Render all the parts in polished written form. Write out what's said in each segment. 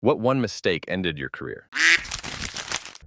What one mistake ended your career?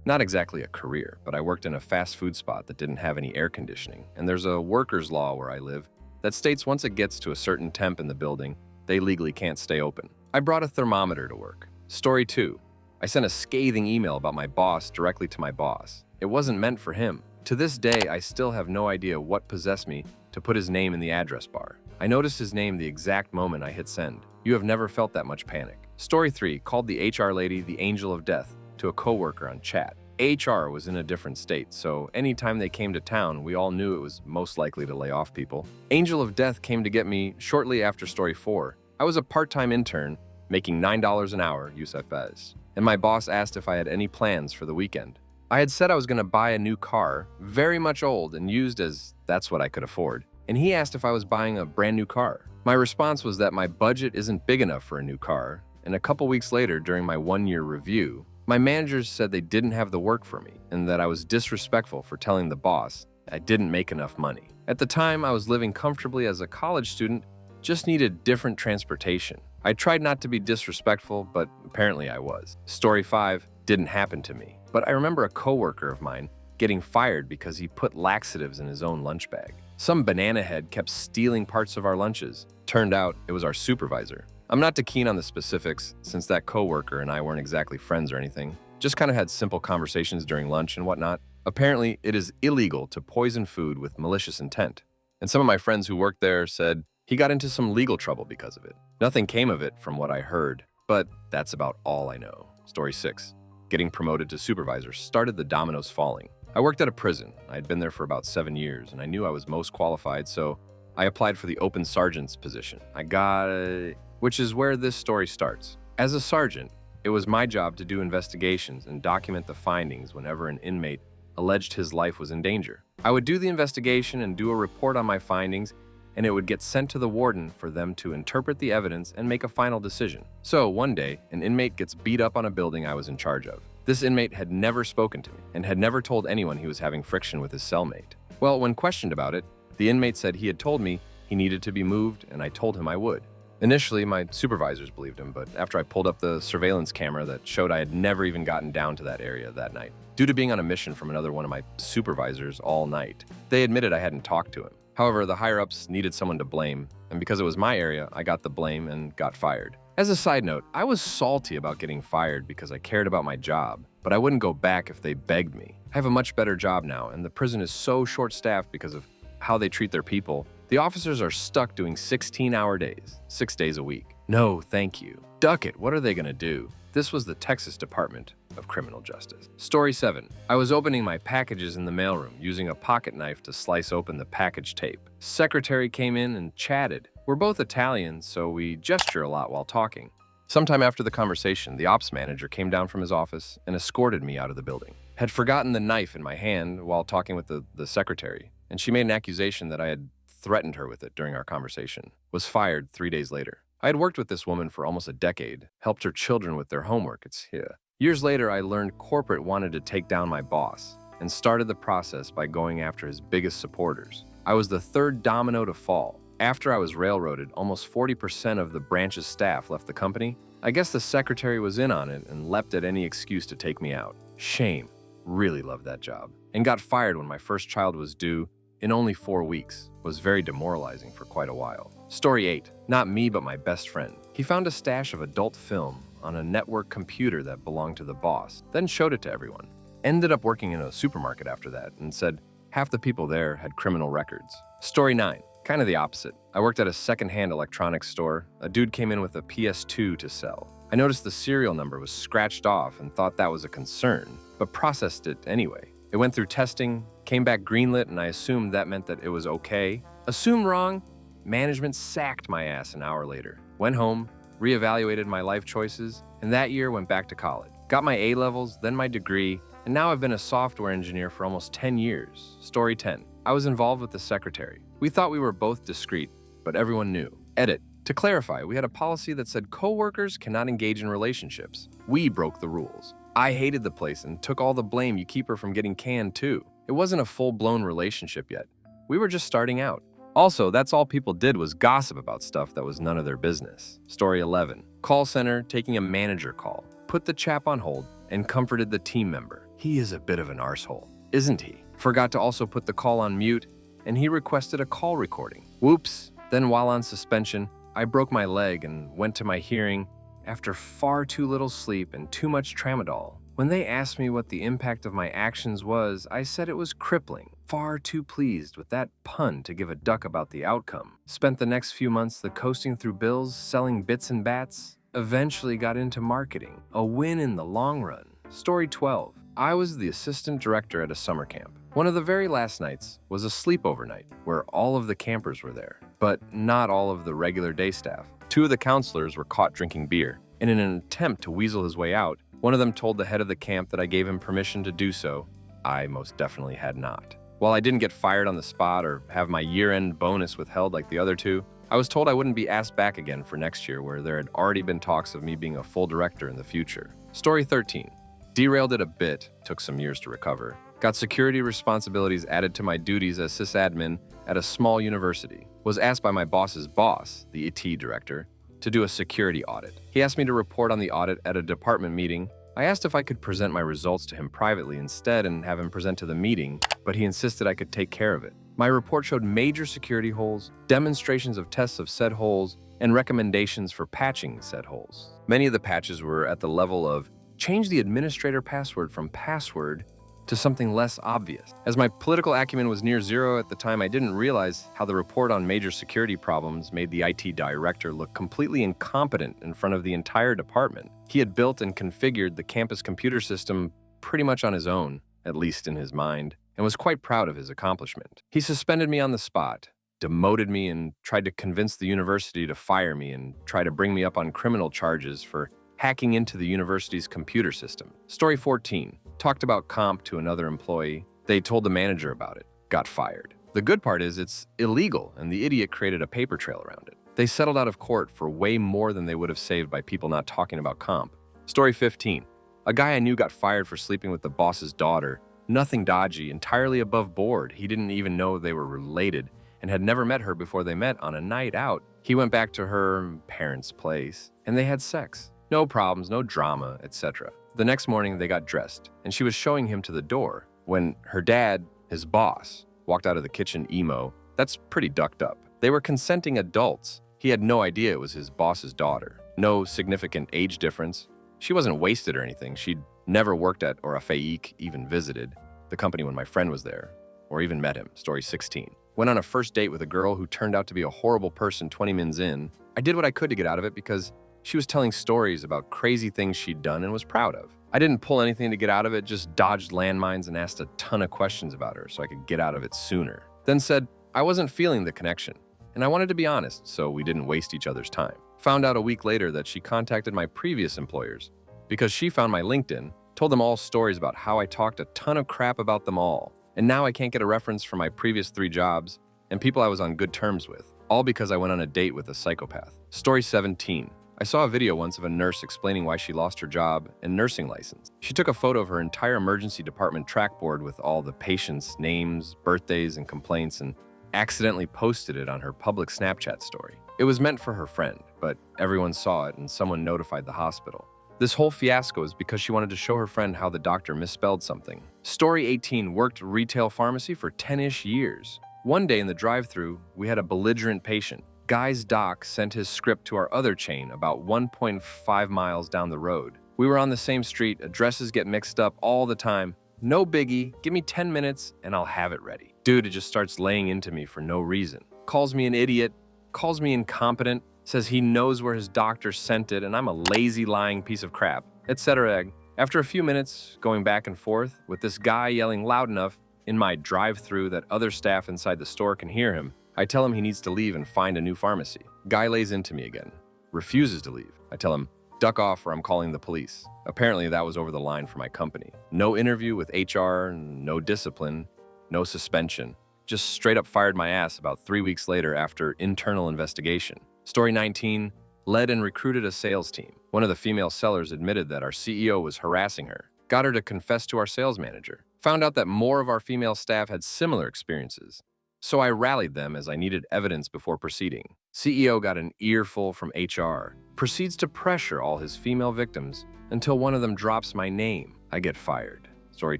Not exactly a career, but I worked in a fast food spot that didn't have any air conditioning, and there's a workers' law where I live that states once it gets to a certain temp in the building, they legally can't stay open. I brought a thermometer to work. Story 2. I sent a scathing email about my boss directly to my boss. It wasn't meant for him. To this day, I still have no idea what possessed me to put his name in the address bar. I noticed his name the exact moment I hit send. You have never felt that much panic. Story 3. Called the HR lady the angel of death to a coworker on chat. HR was in a different state, so anytime they came to town, we all knew it was most likely to lay off people. Angel of Death came to get me shortly after Story 4. I was a part-time intern, making $9 an hour, USFS, and my boss asked if I had any plans for the weekend. I had said I was going to buy a new car, very much old and used as that's what I could afford, and he asked if I was buying a brand new car. My response was that my budget isn't big enough for a new car, and a couple weeks later, during my one-year review, my managers said they didn't have the work for me and that I was disrespectful for telling the boss I didn't make enough money. At the time, I was living comfortably as a college student, just needed different transportation. I tried not to be disrespectful, but apparently I was. Story 5 didn't happen to me, but I remember a coworker of mine getting fired because he put laxatives in his own lunch bag. Some banana head kept stealing parts of our lunches. Turned out it was our supervisor. I'm not too keen on the specifics, since that coworker and I weren't exactly friends or anything. Just kind of had simple conversations during lunch and whatnot. Apparently, it is illegal to poison food with malicious intent. And some of my friends who worked there said he got into some legal trouble because of it. Nothing came of it from what I heard, but that's about all I know. Story 6. Getting promoted to supervisor started the dominoes falling. I worked at a prison. I had been there for about 7 years, and I knew I was most qualified, so I applied for the open sergeant's position. I got it, which is where this story starts. As a sergeant, it was my job to do investigations and document the findings whenever an inmate alleged his life was in danger. I would do the investigation and do a report on my findings, and it would get sent to the warden for them to interpret the evidence and make a final decision. So one day, an inmate gets beat up on a building I was in charge of. This inmate had never spoken to me and had never told anyone he was having friction with his cellmate. Well, when questioned about it, the inmate said he had told me he needed to be moved, and I told him I would. Initially, my supervisors believed him, but after I pulled up the surveillance camera that showed I had never even gotten down to that area that night, due to being on a mission from another one of my supervisors all night, they admitted I hadn't talked to him. However, the higher-ups needed someone to blame, and because it was my area, I got the blame and got fired. As a side note, I was salty about getting fired because I cared about my job, but I wouldn't go back if they begged me. I have a much better job now, and the prison is so short-staffed because of how they treat their people. The officers are stuck doing 16-hour days, 6 days a week. No, thank you. Duck it, what are they gonna do? This was the Texas Department of Criminal Justice. Story 7. I was opening my packages in the mailroom using a pocket knife to slice open the package tape. Secretary came in and chatted. We're both Italian, so we gesture a lot while talking. Sometime after the conversation, the ops manager came down from his office and escorted me out of the building. Had forgotten the knife in my hand while talking with the secretary, and she made an accusation that I had threatened her with it during our conversation. Was fired 3 days later. I had worked with this woman for almost a decade, helped her children with their homework. It's here. Years later, I learned corporate wanted to take down my boss and started the process by going after his biggest supporters. I was the third domino to fall. After I was railroaded, almost 40% of the branch's staff left the company. I guess the secretary was in on it and leapt at any excuse to take me out. Shame. Really loved that job. And got fired when my first child was due in only 4 weeks. Was very demoralizing for quite a while. Story 8. Not me, but my best friend. He found a stash of adult film on a network computer that belonged to the boss, then showed it to everyone. Ended up working in a supermarket after that and said half the people there had criminal records. Story 9. Kind of the opposite. I worked at a secondhand electronics store. A dude came in with a PS2 to sell. I noticed the serial number was scratched off and thought that was a concern, but processed it anyway. It went through testing, came back greenlit, and I assumed that meant that it was okay. Assumed wrong. Management sacked my ass an hour later. Went home, reevaluated my life choices, and that year went back to college. Got my A-levels, then my degree, and now I've been a software engineer for almost 10 years. Story 10. I was involved with the secretary. We thought we were both discreet, but everyone knew. Edit. To clarify, we had a policy that said coworkers cannot engage in relationships. We broke the rules. I hated the place and took all the blame you keep her from getting canned too. It wasn't a full-blown relationship yet. We were just starting out. Also, that's all people did was gossip about stuff that was none of their business. Story 11. Call center taking a manager call. Put the chap on hold and comforted the team member. He is a bit of an arsehole, isn't he? Forgot to also put the call on mute, and he requested a call recording. Whoops. Then while on suspension, I broke my leg and went to my hearing after far too little sleep and too much tramadol. When they asked me what the impact of my actions was, I said it was crippling. Far too pleased with that pun to give a duck about the outcome. Spent the next few months coasting through bills, selling bits and bats. Eventually got into marketing. A win in the long run. Story 12. I was the assistant director at a summer camp. One of the very last nights was a sleepover night where all of the campers were there, but not all of the regular day staff. Two of the counselors were caught drinking beer. In an attempt to weasel his way out, one of them told the head of the camp that I gave him permission to do so. I most definitely had not. While I didn't get fired on the spot or have my year-end bonus withheld like the other two, I was told I wouldn't be asked back again for next year, where there had already been talks of me being a full director in the future. Story 13. Derailed it a bit, took some years to recover. Got security responsibilities added to my duties as sysadmin at a small university. Was asked by my boss's boss, the IT director, to do a security audit. He asked me to report on the audit at a department meeting. I asked if I could present my results to him privately instead and have him present to the meeting, but he insisted I could take care of it. My report showed major security holes, demonstrations of tests of said holes, and recommendations for patching said holes. Many of the patches were at the level of change the administrator password from password to something less obvious. As my political acumen was near zero at the time, I didn't realize how the report on major security problems made the IT director look completely incompetent in front of the entire department. He had built and configured the campus computer system pretty much on his own, at least in his mind, and was quite proud of his accomplishment. He suspended me on the spot, demoted me, and tried to convince the university to fire me and try to bring me up on criminal charges for hacking into the university's computer system. Story 14. Talked about comp to another employee. They told the manager about it. Got fired. The good part is it's illegal, and the idiot created a paper trail around it. They settled out of court for way more than they would have saved by people not talking about comp. Story 15. A guy I knew got fired for sleeping with the boss's daughter. Nothing dodgy, entirely above board. He didn't even know they were related and had never met her before they met on a night out. He went back to her parents' place, and they had sex. No problems, no drama, etc. The next morning, they got dressed, and she was showing him to the door when her dad, his boss, walked out of the kitchen emo. That's pretty ducked up. They were consenting adults. He had no idea it was his boss's daughter. No significant age difference. She wasn't wasted or anything. She'd never worked at or a Faik even visited the company when my friend was there, or even met him. Story 16. Went on a first date with a girl who turned out to be a horrible person 20 minutes in. I did what I could to get out of it because she was telling stories about crazy things she'd done and was proud of. I didn't pull anything to get out of it, just dodged landmines and asked a ton of questions about her so I could get out of it sooner. Then said I wasn't feeling the connection, and I wanted to be honest so we didn't waste each other's time. Found out a week later that she contacted my previous employers because she found my LinkedIn, told them all stories about how I talked a ton of crap about them all, and now I can't get a reference from my previous 3 jobs and people I was on good terms with, all because I went on a date with a psychopath. Story 17. I saw a video once of a nurse explaining why she lost her job and nursing license. She took a photo of her entire emergency department trackboard with all the patients' names, birthdays, and complaints and accidentally posted it on her public Snapchat story. It was meant for her friend, but everyone saw it and someone notified the hospital. This whole fiasco is because she wanted to show her friend how the doctor misspelled something. Story 18. Worked retail pharmacy for 10-ish years. One day in the drive-thru, we had a belligerent patient. Guy's doc sent his script to our other chain about 1.5 miles down the road. We were on the same street, addresses get mixed up all the time. No biggie, give me 10 minutes and I'll have it ready. Dude, it just starts laying into me for no reason. Calls me an idiot, calls me incompetent, says he knows where his doctor sent it and I'm a lazy lying piece of crap, etc. After a few minutes going back and forth with this guy yelling loud enough in my drive-thru that other staff inside the store can hear him, I tell him he needs to leave and find a new pharmacy. Guy lays into me again, refuses to leave. I tell him, duck off or I'm calling the police. Apparently that was over the line for my company. No interview with HR, no discipline, no suspension. Just straight up fired my ass about 3 weeks later after internal investigation. Story 19, led and recruited a sales team. One of the female sellers admitted that our CEO was harassing her. Got her to confess to our sales manager. Found out that more of our female staff had similar experiences. So I rallied them as I needed evidence before proceeding. CEO got an earful from HR, proceeds to pressure all his female victims until one of them drops my name. I get fired. Story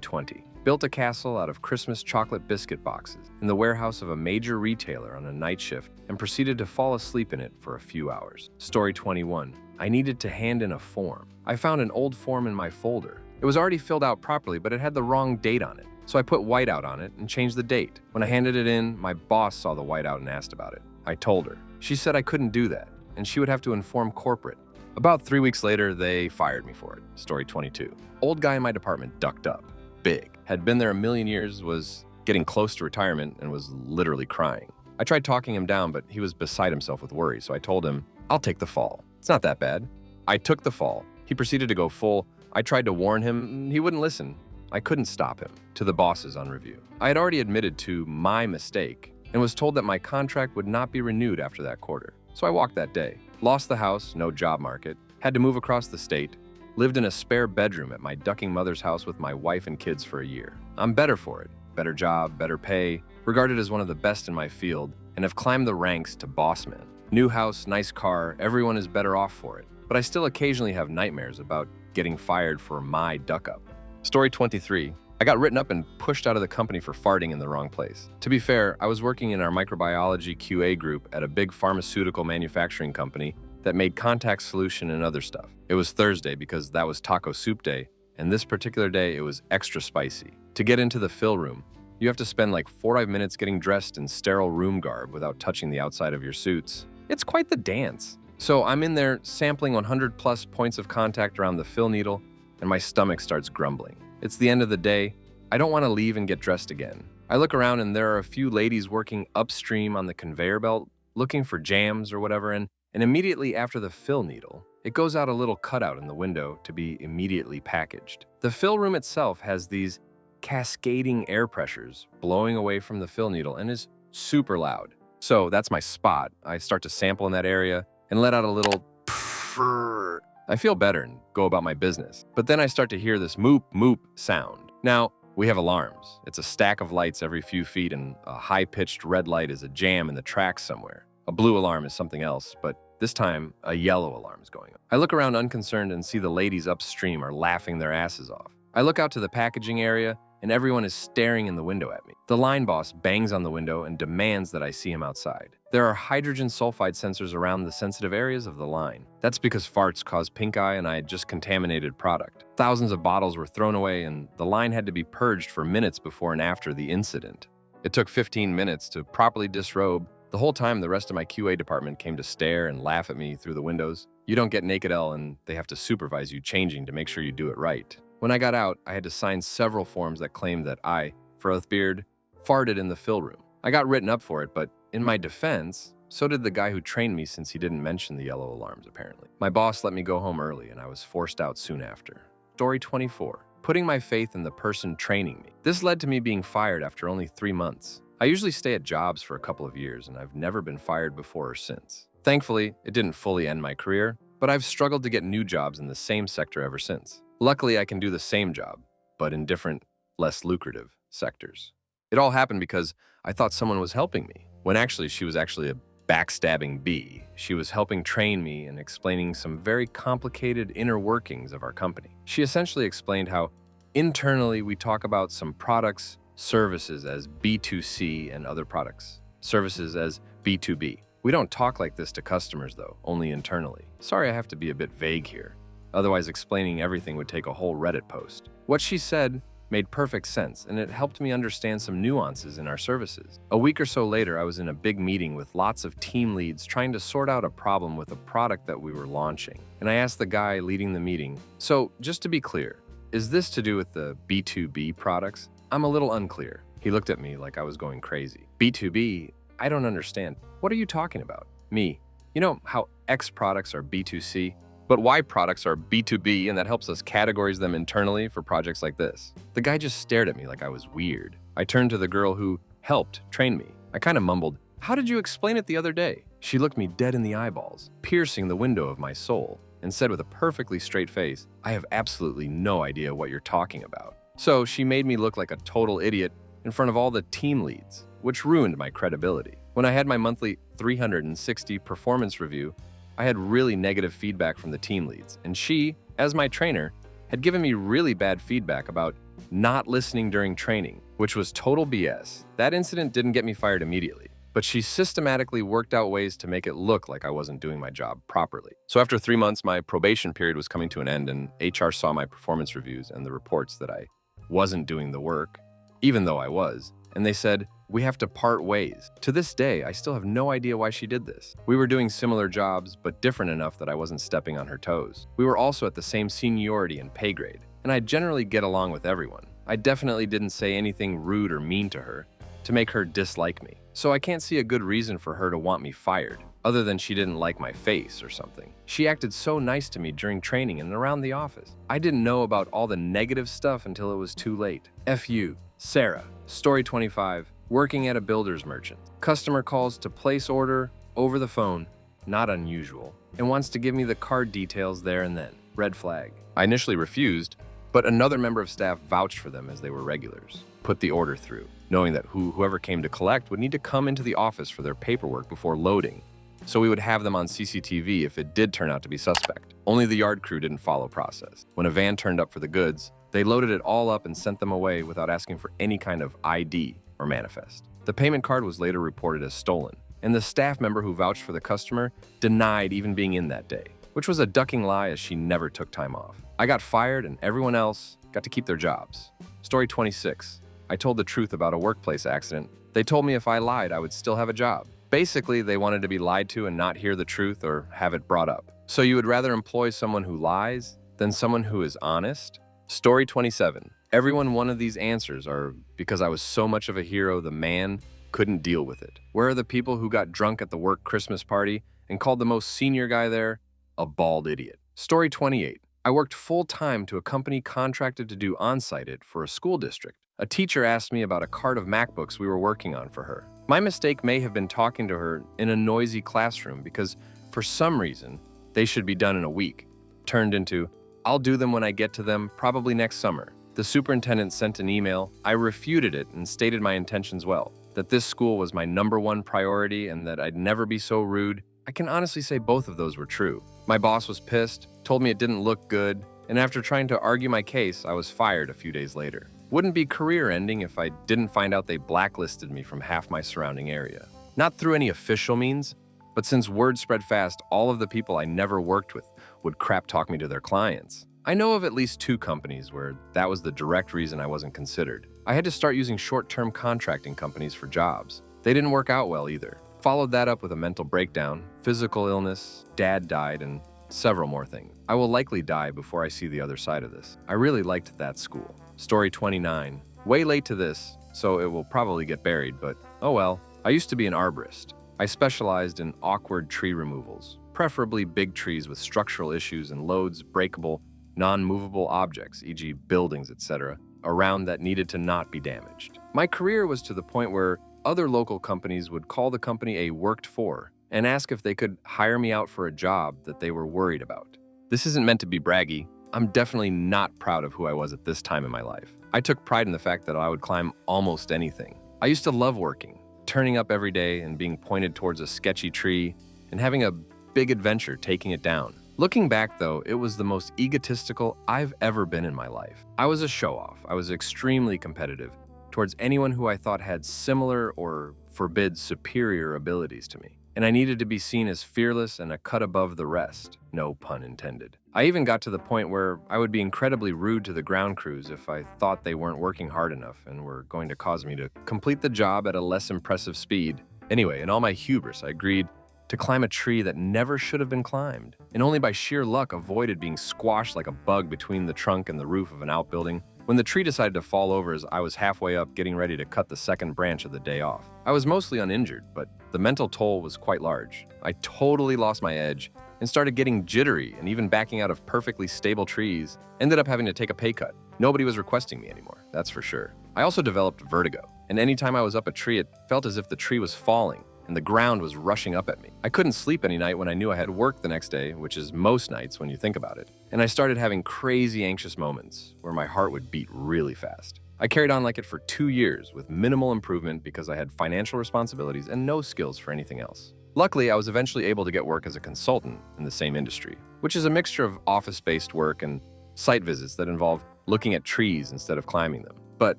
20. Built a castle out of Christmas chocolate biscuit boxes in the warehouse of a major retailer on a night shift and proceeded to fall asleep in it for a few hours. Story 21. I needed to hand in a form. I found an old form in my folder. It was already filled out properly, but it had the wrong date on it. So I put whiteout on it and changed the date. When I handed it in, my boss saw the whiteout and asked about it. I told her. She said I couldn't do that, and she would have to inform corporate. About 3 weeks later, they fired me for it. Story 22. Old guy in my department ducked up. Big. Had been there a million years, was getting close to retirement, and was literally crying. I tried talking him down, but he was beside himself with worry, so I told him, I'll take the fall. It's not that bad. I took the fall. He proceeded to go full. I tried to warn him. He wouldn't listen. I couldn't stop him. To the bosses on review. I had already admitted to my mistake and was told that my contract would not be renewed after that quarter. So I walked that day. Lost the house, no job market. Had to move across the state. Lived in a spare bedroom at my ducking mother's house with my wife and kids for a year. I'm better for it. Better job, better pay. Regarded as one of the best in my field and have climbed the ranks to boss man. New house, nice car, everyone is better off for it. But I still occasionally have nightmares about getting fired for my duck up. Story 23. I got written up and pushed out of the company for farting in the wrong place. To be fair, I was working in our microbiology QA group at a big pharmaceutical manufacturing company that made contact solution and other stuff. It was Thursday because that was taco soup day, and this particular day it was extra spicy. To get into the fill room, you have to spend like 45 minutes getting dressed in sterile room garb without touching the outside of your suits. It's quite the dance. So I'm in there sampling 100 plus points of contact around the fill needle, and my stomach starts grumbling. It's the end of the day. I don't want to leave and get dressed again. I look around and there are a few ladies working upstream on the conveyor belt, looking for jams or whatever, and immediately after the fill needle, it goes out a little cutout in the window to be immediately packaged. The fill room itself has these cascading air pressures blowing away from the fill needle and is super loud. So that's my spot. I start to sample in that area and let out a little purr. I feel better and go about my business. But then I start to hear this moop, moop sound. Now, we have alarms. It's a stack of lights every few feet, and a high-pitched red light is a jam in the tracks somewhere. A blue alarm is something else, but this time, a yellow alarm is going on. I look around unconcerned and see the ladies upstream are laughing their asses off. I look out to the packaging area, and everyone is staring in the window at me. The line boss bangs on the window and demands that I see him outside. There are hydrogen sulfide sensors around the sensitive areas of the line. That's because farts cause pink eye and I had just contaminated product. Thousands of bottles were thrown away and the line had to be purged for minutes before and after the incident. It took 15 minutes to properly disrobe. The whole time the rest of my QA department came to stare and laugh at me through the windows. You don't get naked L and they have to supervise you changing to make sure you do it right. When I got out, I had to sign several forms that claimed that I, Frothbeard, farted in the fill room. I got written up for it, but in my defense, so did the guy who trained me since he didn't mention the yellow alarms, apparently. My boss let me go home early, and I was forced out soon after. Story 24. Putting my faith in the person training me. This led to me being fired after only 3 months. I usually stay at jobs for a couple of years, and I've never been fired before or since. Thankfully, it didn't fully end my career, but I've struggled to get new jobs in the same sector ever since. Luckily, I can do the same job, but in different, less lucrative sectors. It all happened because I thought someone was helping me, when actually she was actually a backstabbing bee. She was helping train me and explaining some very complicated inner workings of our company. She essentially explained how internally we talk about some products, services as B2C and other products, services as B2B. We don't talk like this to customers though, only internally. Sorry I have to be a bit vague here. Otherwise, explaining everything would take a whole Reddit post. What she said made perfect sense, and it helped me understand some nuances in our services. A week or so later, I was in a big meeting with lots of team leads trying to sort out a problem with a product that we were launching. And I asked the guy leading the meeting, so just to be clear, is this to do with the B2B products? I'm a little unclear. He looked at me like I was going crazy. B2B? I don't understand. What are you talking about? Me. You know how X products are B2C? But Y products are B2B, and that helps us categorize them internally for projects like this. The guy just stared at me like I was weird. I turned to the girl who helped train me. I kind of mumbled, "How did you explain it the other day?" She looked me dead in the eyeballs, piercing the window of my soul, and said with a perfectly straight face, "I have absolutely no idea what you're talking about." So she made me look like a total idiot in front of all the team leads, which ruined my credibility. When I had my monthly 360 performance review, I had really negative feedback from the team leads, and she, as my trainer, had given me really bad feedback about not listening during training, which was total BS. That incident didn't get me fired immediately, but she systematically worked out ways to make it look like I wasn't doing my job properly. So after 3 months, my probation period was coming to an end, and HR saw my performance reviews and the reports that I wasn't doing the work, even though I was, and they said, "We have to part ways." To this day, I still have no idea why she did this. We were doing similar jobs, but different enough that I wasn't stepping on her toes. We were also at the same seniority and pay grade, and I generally get along with everyone. I definitely didn't say anything rude or mean to her to make her dislike me. So I can't see a good reason for her to want me fired, other than she didn't like my face or something. She acted so nice to me during training and around the office. I didn't know about all the negative stuff until it was too late. F you, Sarah. Story 25. Working at a builder's merchant. Customer calls to place order over the phone, not unusual, and wants to give me the card details there and then. Red flag. I initially refused, but another member of staff vouched for them as they were regulars. Put the order through, knowing that whoever came to collect would need to come into the office for their paperwork before loading, so we would have them on CCTV if it did turn out to be suspect. Only the yard crew didn't follow process. When a van turned up for the goods, they loaded it all up and sent them away without asking for any kind of ID or manifest. The payment card was later reported as stolen, and the staff member who vouched for the customer denied even being in that day, which was a ducking lie as she never took time off. I got fired and everyone else got to keep their jobs. Story 26. I told the truth about a workplace accident. They told me if I lied, I would still have a job. Basically, they wanted to be lied to and not hear the truth or have it brought up. So you would rather employ someone who lies than someone who is honest? Story 27. Every one of these answers are because I was so much of a hero the man couldn't deal with it. Where are the people who got drunk at the work Christmas party and called the most senior guy there a bald idiot? Story 28. I worked full-time to a company contracted to do on-site it for a school district. A teacher asked me about a cart of MacBooks we were working on for her. My mistake may have been talking to her in a noisy classroom because, for some reason, they should be done in a week. Turned into, "I'll do them when I get to them, probably next summer." The superintendent sent an email. I refuted it and stated my intentions well, that this school was my #1 priority and that I'd never be so rude. I can honestly say both of those were true. My boss was pissed, told me it didn't look good, and after trying to argue my case, I was fired a few days later. Wouldn't be career-ending if I didn't find out they blacklisted me from half my surrounding area. Not through any official means, but since word spread fast, all of the people I never worked with would crap-talk me to their clients. I know of at least 2 companies where that was the direct reason I wasn't considered. I had to start using short-term contracting companies for jobs. They didn't work out well either. Followed that up with a mental breakdown, physical illness, dad died, and several more things. I will likely die before I see the other side of this. I really liked that school. Story 29. Way late to this, so it will probably get buried, but oh well. I used to be an arborist. I specialized in awkward tree removals, preferably big trees with structural issues and loads, breakable, non-movable objects, e.g. buildings, etc., around that needed to not be damaged. My career was to the point where other local companies would call the company a worked for and ask if they could hire me out for a job that they were worried about. This isn't meant to be braggy. I'm definitely not proud of who I was at this time in my life. I took pride in the fact that I would climb almost anything. I used to love working, turning up every day and being pointed towards a sketchy tree and having a big adventure taking it down. Looking back though, it was the most egotistical I've ever been in my life. I was a show-off. I was extremely competitive towards anyone who I thought had similar or, forbid, superior abilities to me. And I needed to be seen as fearless and a cut above the rest. No pun intended. I even got to the point where I would be incredibly rude to the ground crews if I thought they weren't working hard enough and were going to cause me to complete the job at a less impressive speed. Anyway, in all my hubris, I agreed to climb a tree that never should have been climbed, and only by sheer luck avoided being squashed like a bug between the trunk and the roof of an outbuilding. When the tree decided to fall over as I was halfway up getting ready to cut the second branch of the day off. I was mostly uninjured, but the mental toll was quite large. I totally lost my edge and started getting jittery and even backing out of perfectly stable trees. Ended up having to take a pay cut. Nobody was requesting me anymore, that's for sure. I also developed vertigo, and anytime I was up a tree, it felt as if the tree was falling and the ground was rushing up at me. I couldn't sleep any night when I knew I had work the next day, which is most nights when you think about it. And I started having crazy anxious moments where my heart would beat really fast. I carried on like it for 2 years with minimal improvement because I had financial responsibilities and no skills for anything else. Luckily, I was eventually able to get work as a consultant in the same industry, which is a mixture of office-based work and site visits that involve looking at trees instead of climbing them. But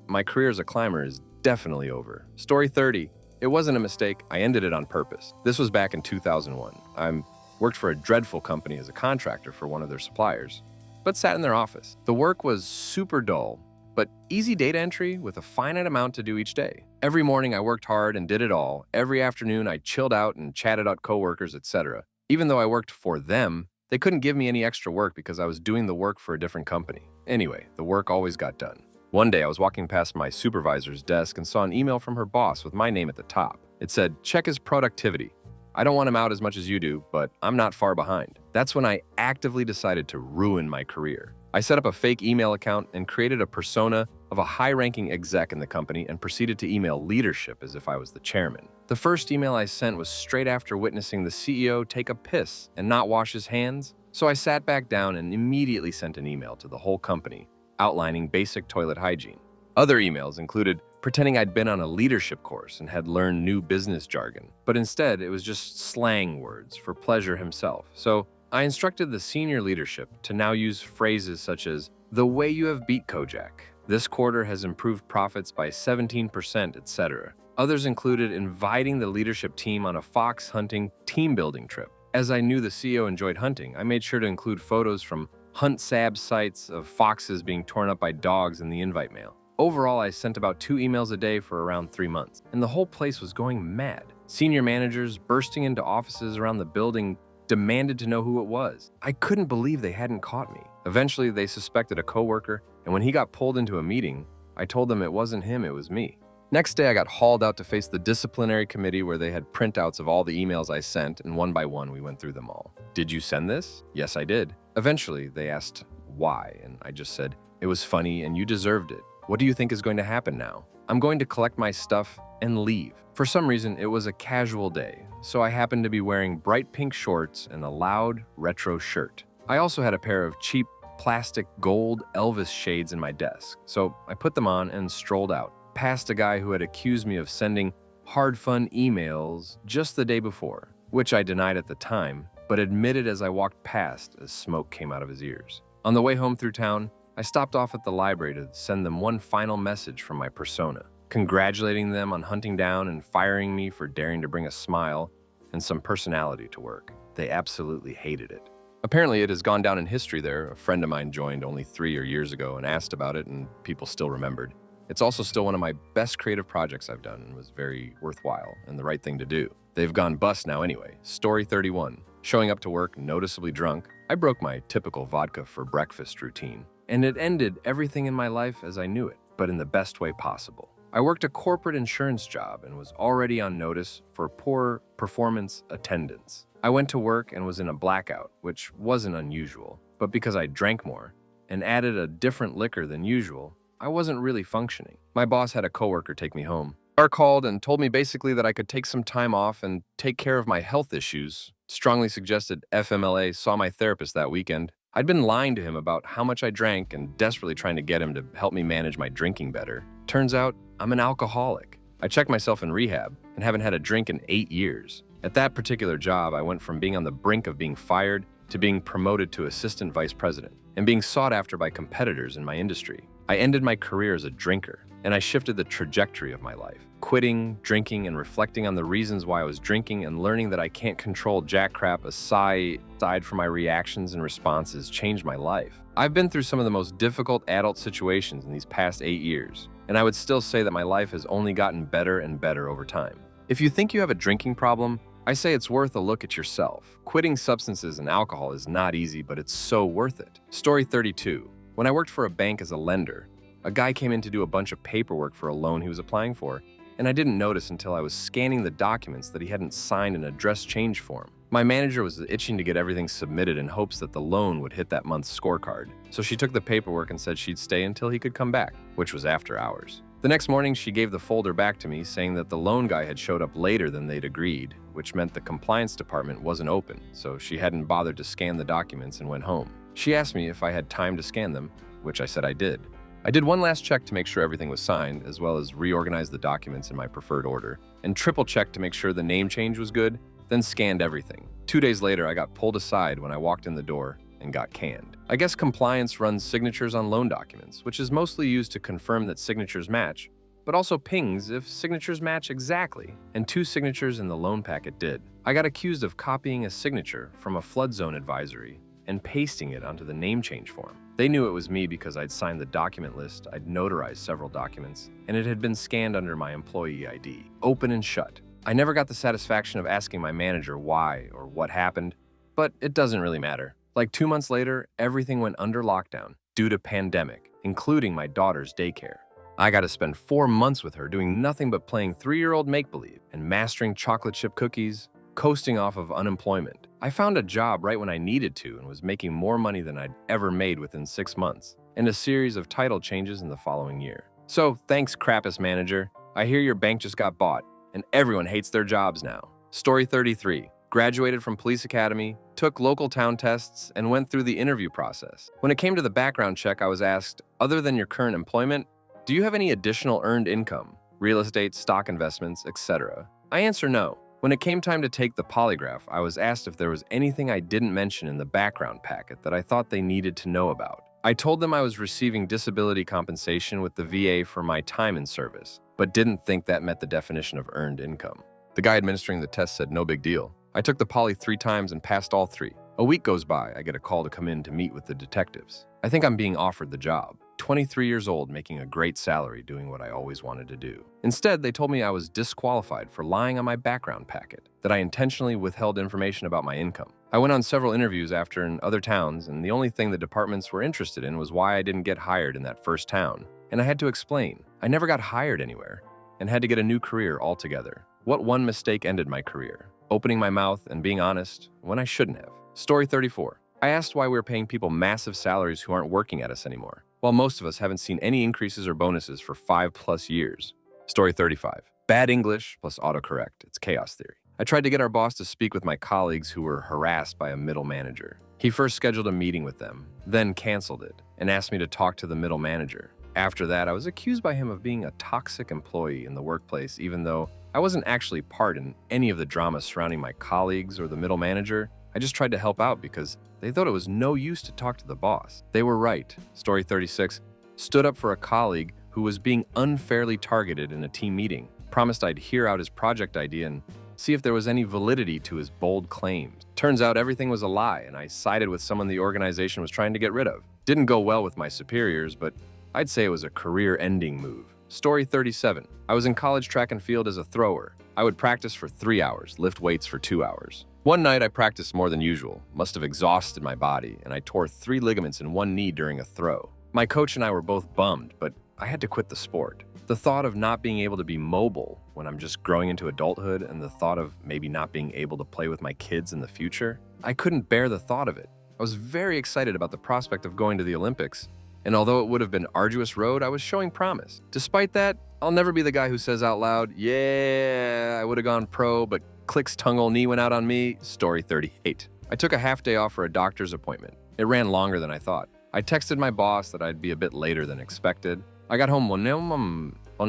my career as a climber is definitely over. Story 30. It wasn't a mistake. I ended it on purpose. This was back in 2001. I worked for a dreadful company as a contractor for one of their suppliers, but sat in their office. The work was super dull, but easy data entry with a finite amount to do each day. Every morning I worked hard and did it all. Every afternoon I chilled out and chatted out coworkers, etc. Even though I worked for them, they couldn't give me any extra work because I was doing the work for a different company. Anyway, the work always got done. One day I was walking past my supervisor's desk and saw an email from her boss with my name at the top. It said, "Check his productivity. I don't want him out as much as you do, but I'm not far behind." That's when I actively decided to ruin my career. I set up a fake email account and created a persona of a high-ranking exec in the company and proceeded to email leadership as if I was the chairman. The first email I sent was straight after witnessing the CEO take a piss and not wash his hands, so I sat back down and immediately sent an email to the whole company outlining basic toilet hygiene. Other emails included pretending I'd been on a leadership course and had learned new business jargon, but instead it was just slang words for pleasure himself. So I instructed the senior leadership to now use phrases such as, "The way you have beat Kojak. This quarter has improved profits by 17%, etc." Others included inviting the leadership team on a fox hunting team building trip. As I knew the CEO enjoyed hunting, I made sure to include photos from HuntSab sites of foxes being torn up by dogs in the invite mail. Overall, I sent about 2 emails a day for around 3 months, and the whole place was going mad. Senior managers bursting into offices around the building demanded to know who it was. I couldn't believe they hadn't caught me. Eventually, they suspected a coworker, and when he got pulled into a meeting, I told them it wasn't him, it was me. Next day, I got hauled out to face the disciplinary committee where they had printouts of all the emails I sent, and one by one, we went through them all. "Did you send this?" "Yes, I did." Eventually, they asked why, and I just said, "It was funny and you deserved it. What do you think is going to happen now?" "I'm going to collect my stuff and leave." For some reason, it was a casual day, so I happened to be wearing bright pink shorts and a loud, retro shirt. I also had a pair of cheap, plastic gold Elvis shades in my desk, so I put them on and strolled out, past a guy who had accused me of sending hard fun emails just the day before, which I denied at the time, but admitted as I walked past as smoke came out of his ears. On the way home through town, I stopped off at the library to send them one final message from my persona, congratulating them on hunting down and firing me for daring to bring a smile and some personality to work. They absolutely hated it. Apparently, it has gone down in history there. A friend of mine joined only 3 years ago and asked about it, and people still remembered. It's also still one of my best creative projects I've done and was very worthwhile and the right thing to do. They've gone bust now anyway. Story 31. Showing up to work noticeably drunk, I broke my typical vodka for breakfast routine, and it ended everything in my life as I knew it, but in the best way possible. I worked a corporate insurance job and was already on notice for poor performance attendance. I went to work and was in a blackout, which wasn't unusual, but because I drank more and added a different liquor than usual, I wasn't really functioning. My boss had a coworker take me home. HR called and told me basically that I could take some time off and take care of my health issues. Strongly suggested FMLA saw my therapist that weekend. I'd been lying to him about how much I drank and desperately trying to get him to help me manage my drinking better. Turns out, I'm an alcoholic. I checked myself in rehab and haven't had a drink in 8 years. At that particular job, I went from being on the brink of being fired to being promoted to assistant vice president and being sought after by competitors in my industry. I ended my career as a drinker, and I shifted the trajectory of my life. Quitting, drinking, and reflecting on the reasons why I was drinking and learning that I can't control jack crap aside from my reactions and responses changed my life. I've been through some of the most difficult adult situations in these past 8 years, and I would still say that my life has only gotten better and better over time. If you think you have a drinking problem, I say it's worth a look at yourself. Quitting substances and alcohol is not easy, but it's so worth it. Story 32. When I worked for a bank as a lender, a guy came in to do a bunch of paperwork for a loan he was applying for, and I didn't notice until I was scanning the documents that he hadn't signed an address change form. My manager was itching to get everything submitted in hopes that the loan would hit that month's scorecard, so she took the paperwork and said she'd stay until he could come back, which was after hours. The next morning, she gave the folder back to me, saying that the loan guy had showed up later than they'd agreed, which meant the compliance department wasn't open, so she hadn't bothered to scan the documents and went home. She asked me if I had time to scan them, which I said I did. I did one last check to make sure everything was signed, as well as reorganize the documents in my preferred order, and triple checked to make sure the name change was good, then scanned everything. 2 days later, I got pulled aside when I walked in the door and got canned. I guess compliance runs signatures on loan documents, which is mostly used to confirm that signatures match, but also pings if signatures match exactly, and 2 signatures in the loan packet did. I got accused of copying a signature from a flood zone advisory and pasting it onto the name change form. They knew it was me because I'd signed the document list, I'd notarized several documents, and it had been scanned under my employee ID, open and shut. I never got the satisfaction of asking my manager why or what happened, but it doesn't really matter. Like 2 months later, everything went under lockdown due to pandemic, including my daughter's daycare. I got to spend 4 months with her doing nothing but playing 3-year-old make-believe and mastering chocolate chip cookies, coasting off of unemployment. I found a job right when I needed to and was making more money than I'd ever made within 6 months, and a series of title changes in the following year. So thanks, crappest manager. I hear your bank just got bought, and everyone hates their jobs now. Story 33. Graduated from police academy, took local town tests, and went through the interview process. When it came to the background check, I was asked, other than your current employment, do you have any additional earned income, real estate, stock investments, etc.? I answer no. When it came time to take the polygraph, I was asked if there was anything I didn't mention in the background packet that I thought they needed to know about. I told them I was receiving disability compensation with the VA for my time in service, but didn't think that met the definition of earned income. The guy administering the test said no big deal. I took the poly 3 times and passed all 3. A week goes by, I get a call to come in to meet with the detectives. I think I'm being offered the job. 23 years old, making a great salary doing what I always wanted to do. Instead, they told me I was disqualified for lying on my background packet, that I intentionally withheld information about my income. I went on several interviews after in other towns, and the only thing the departments were interested in was why I didn't get hired in that first town. And I had to explain. I never got hired anywhere, and had to get a new career altogether. What one mistake ended my career? Opening my mouth and being honest when I shouldn't have. Story 34. I asked why we were paying people massive salaries who aren't working at us anymore, while most of us haven't seen any increases or bonuses for 5+ years. Story 35. Bad English plus autocorrect. It's chaos theory. I tried to get our boss to speak with my colleagues who were harassed by a middle manager. He first scheduled a meeting with them, then canceled it, and asked me to talk to the middle manager. After that, I was accused by him of being a toxic employee in the workplace, even though I wasn't actually part in any of the drama surrounding my colleagues or the middle manager. I just tried to help out because they thought it was no use to talk to the boss. They were right. Story 36. Stood up for a colleague who was being unfairly targeted in a team meeting. Promised I'd hear out his project idea and see if there was any validity to his bold claims. Turns out everything was a lie, and I sided with someone the organization was trying to get rid of. Didn't go well with my superiors, but I'd say it was a career-ending move. Story 37. I was in college track and field as a thrower. I would practice for 3 hours, lift weights for 2 hours. One night I practiced more than usual, must have exhausted my body, and I tore 3 ligaments in one knee during a throw. My coach and I were both bummed, but I had to quit the sport. The thought of not being able to be mobile when I'm just growing into adulthood, and the thought of maybe not being able to play with my kids in the future, I couldn't bear the thought of it. I was very excited about the prospect of going to the Olympics, and although it would have been an arduous road, I was showing promise. Despite that, I'll never be the guy who says out loud, yeah, I would have gone pro, but Click's tongue knee went out on me. Story 38. I took a half day off for a doctor's appointment. It ran longer than I thought. I texted my boss that I'd be a bit later than expected. I got home 1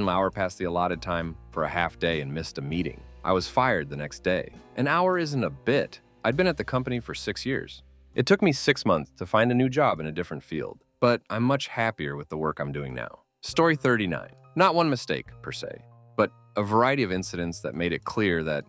hour past the allotted time for a half day and missed a meeting. I was fired the next day. An hour isn't a bit. I'd been at the company for 6 years. It took me 6 months to find a new job in a different field, but I'm much happier with the work I'm doing now. Story 39. Not one mistake, per se, but a variety of incidents that made it clear that,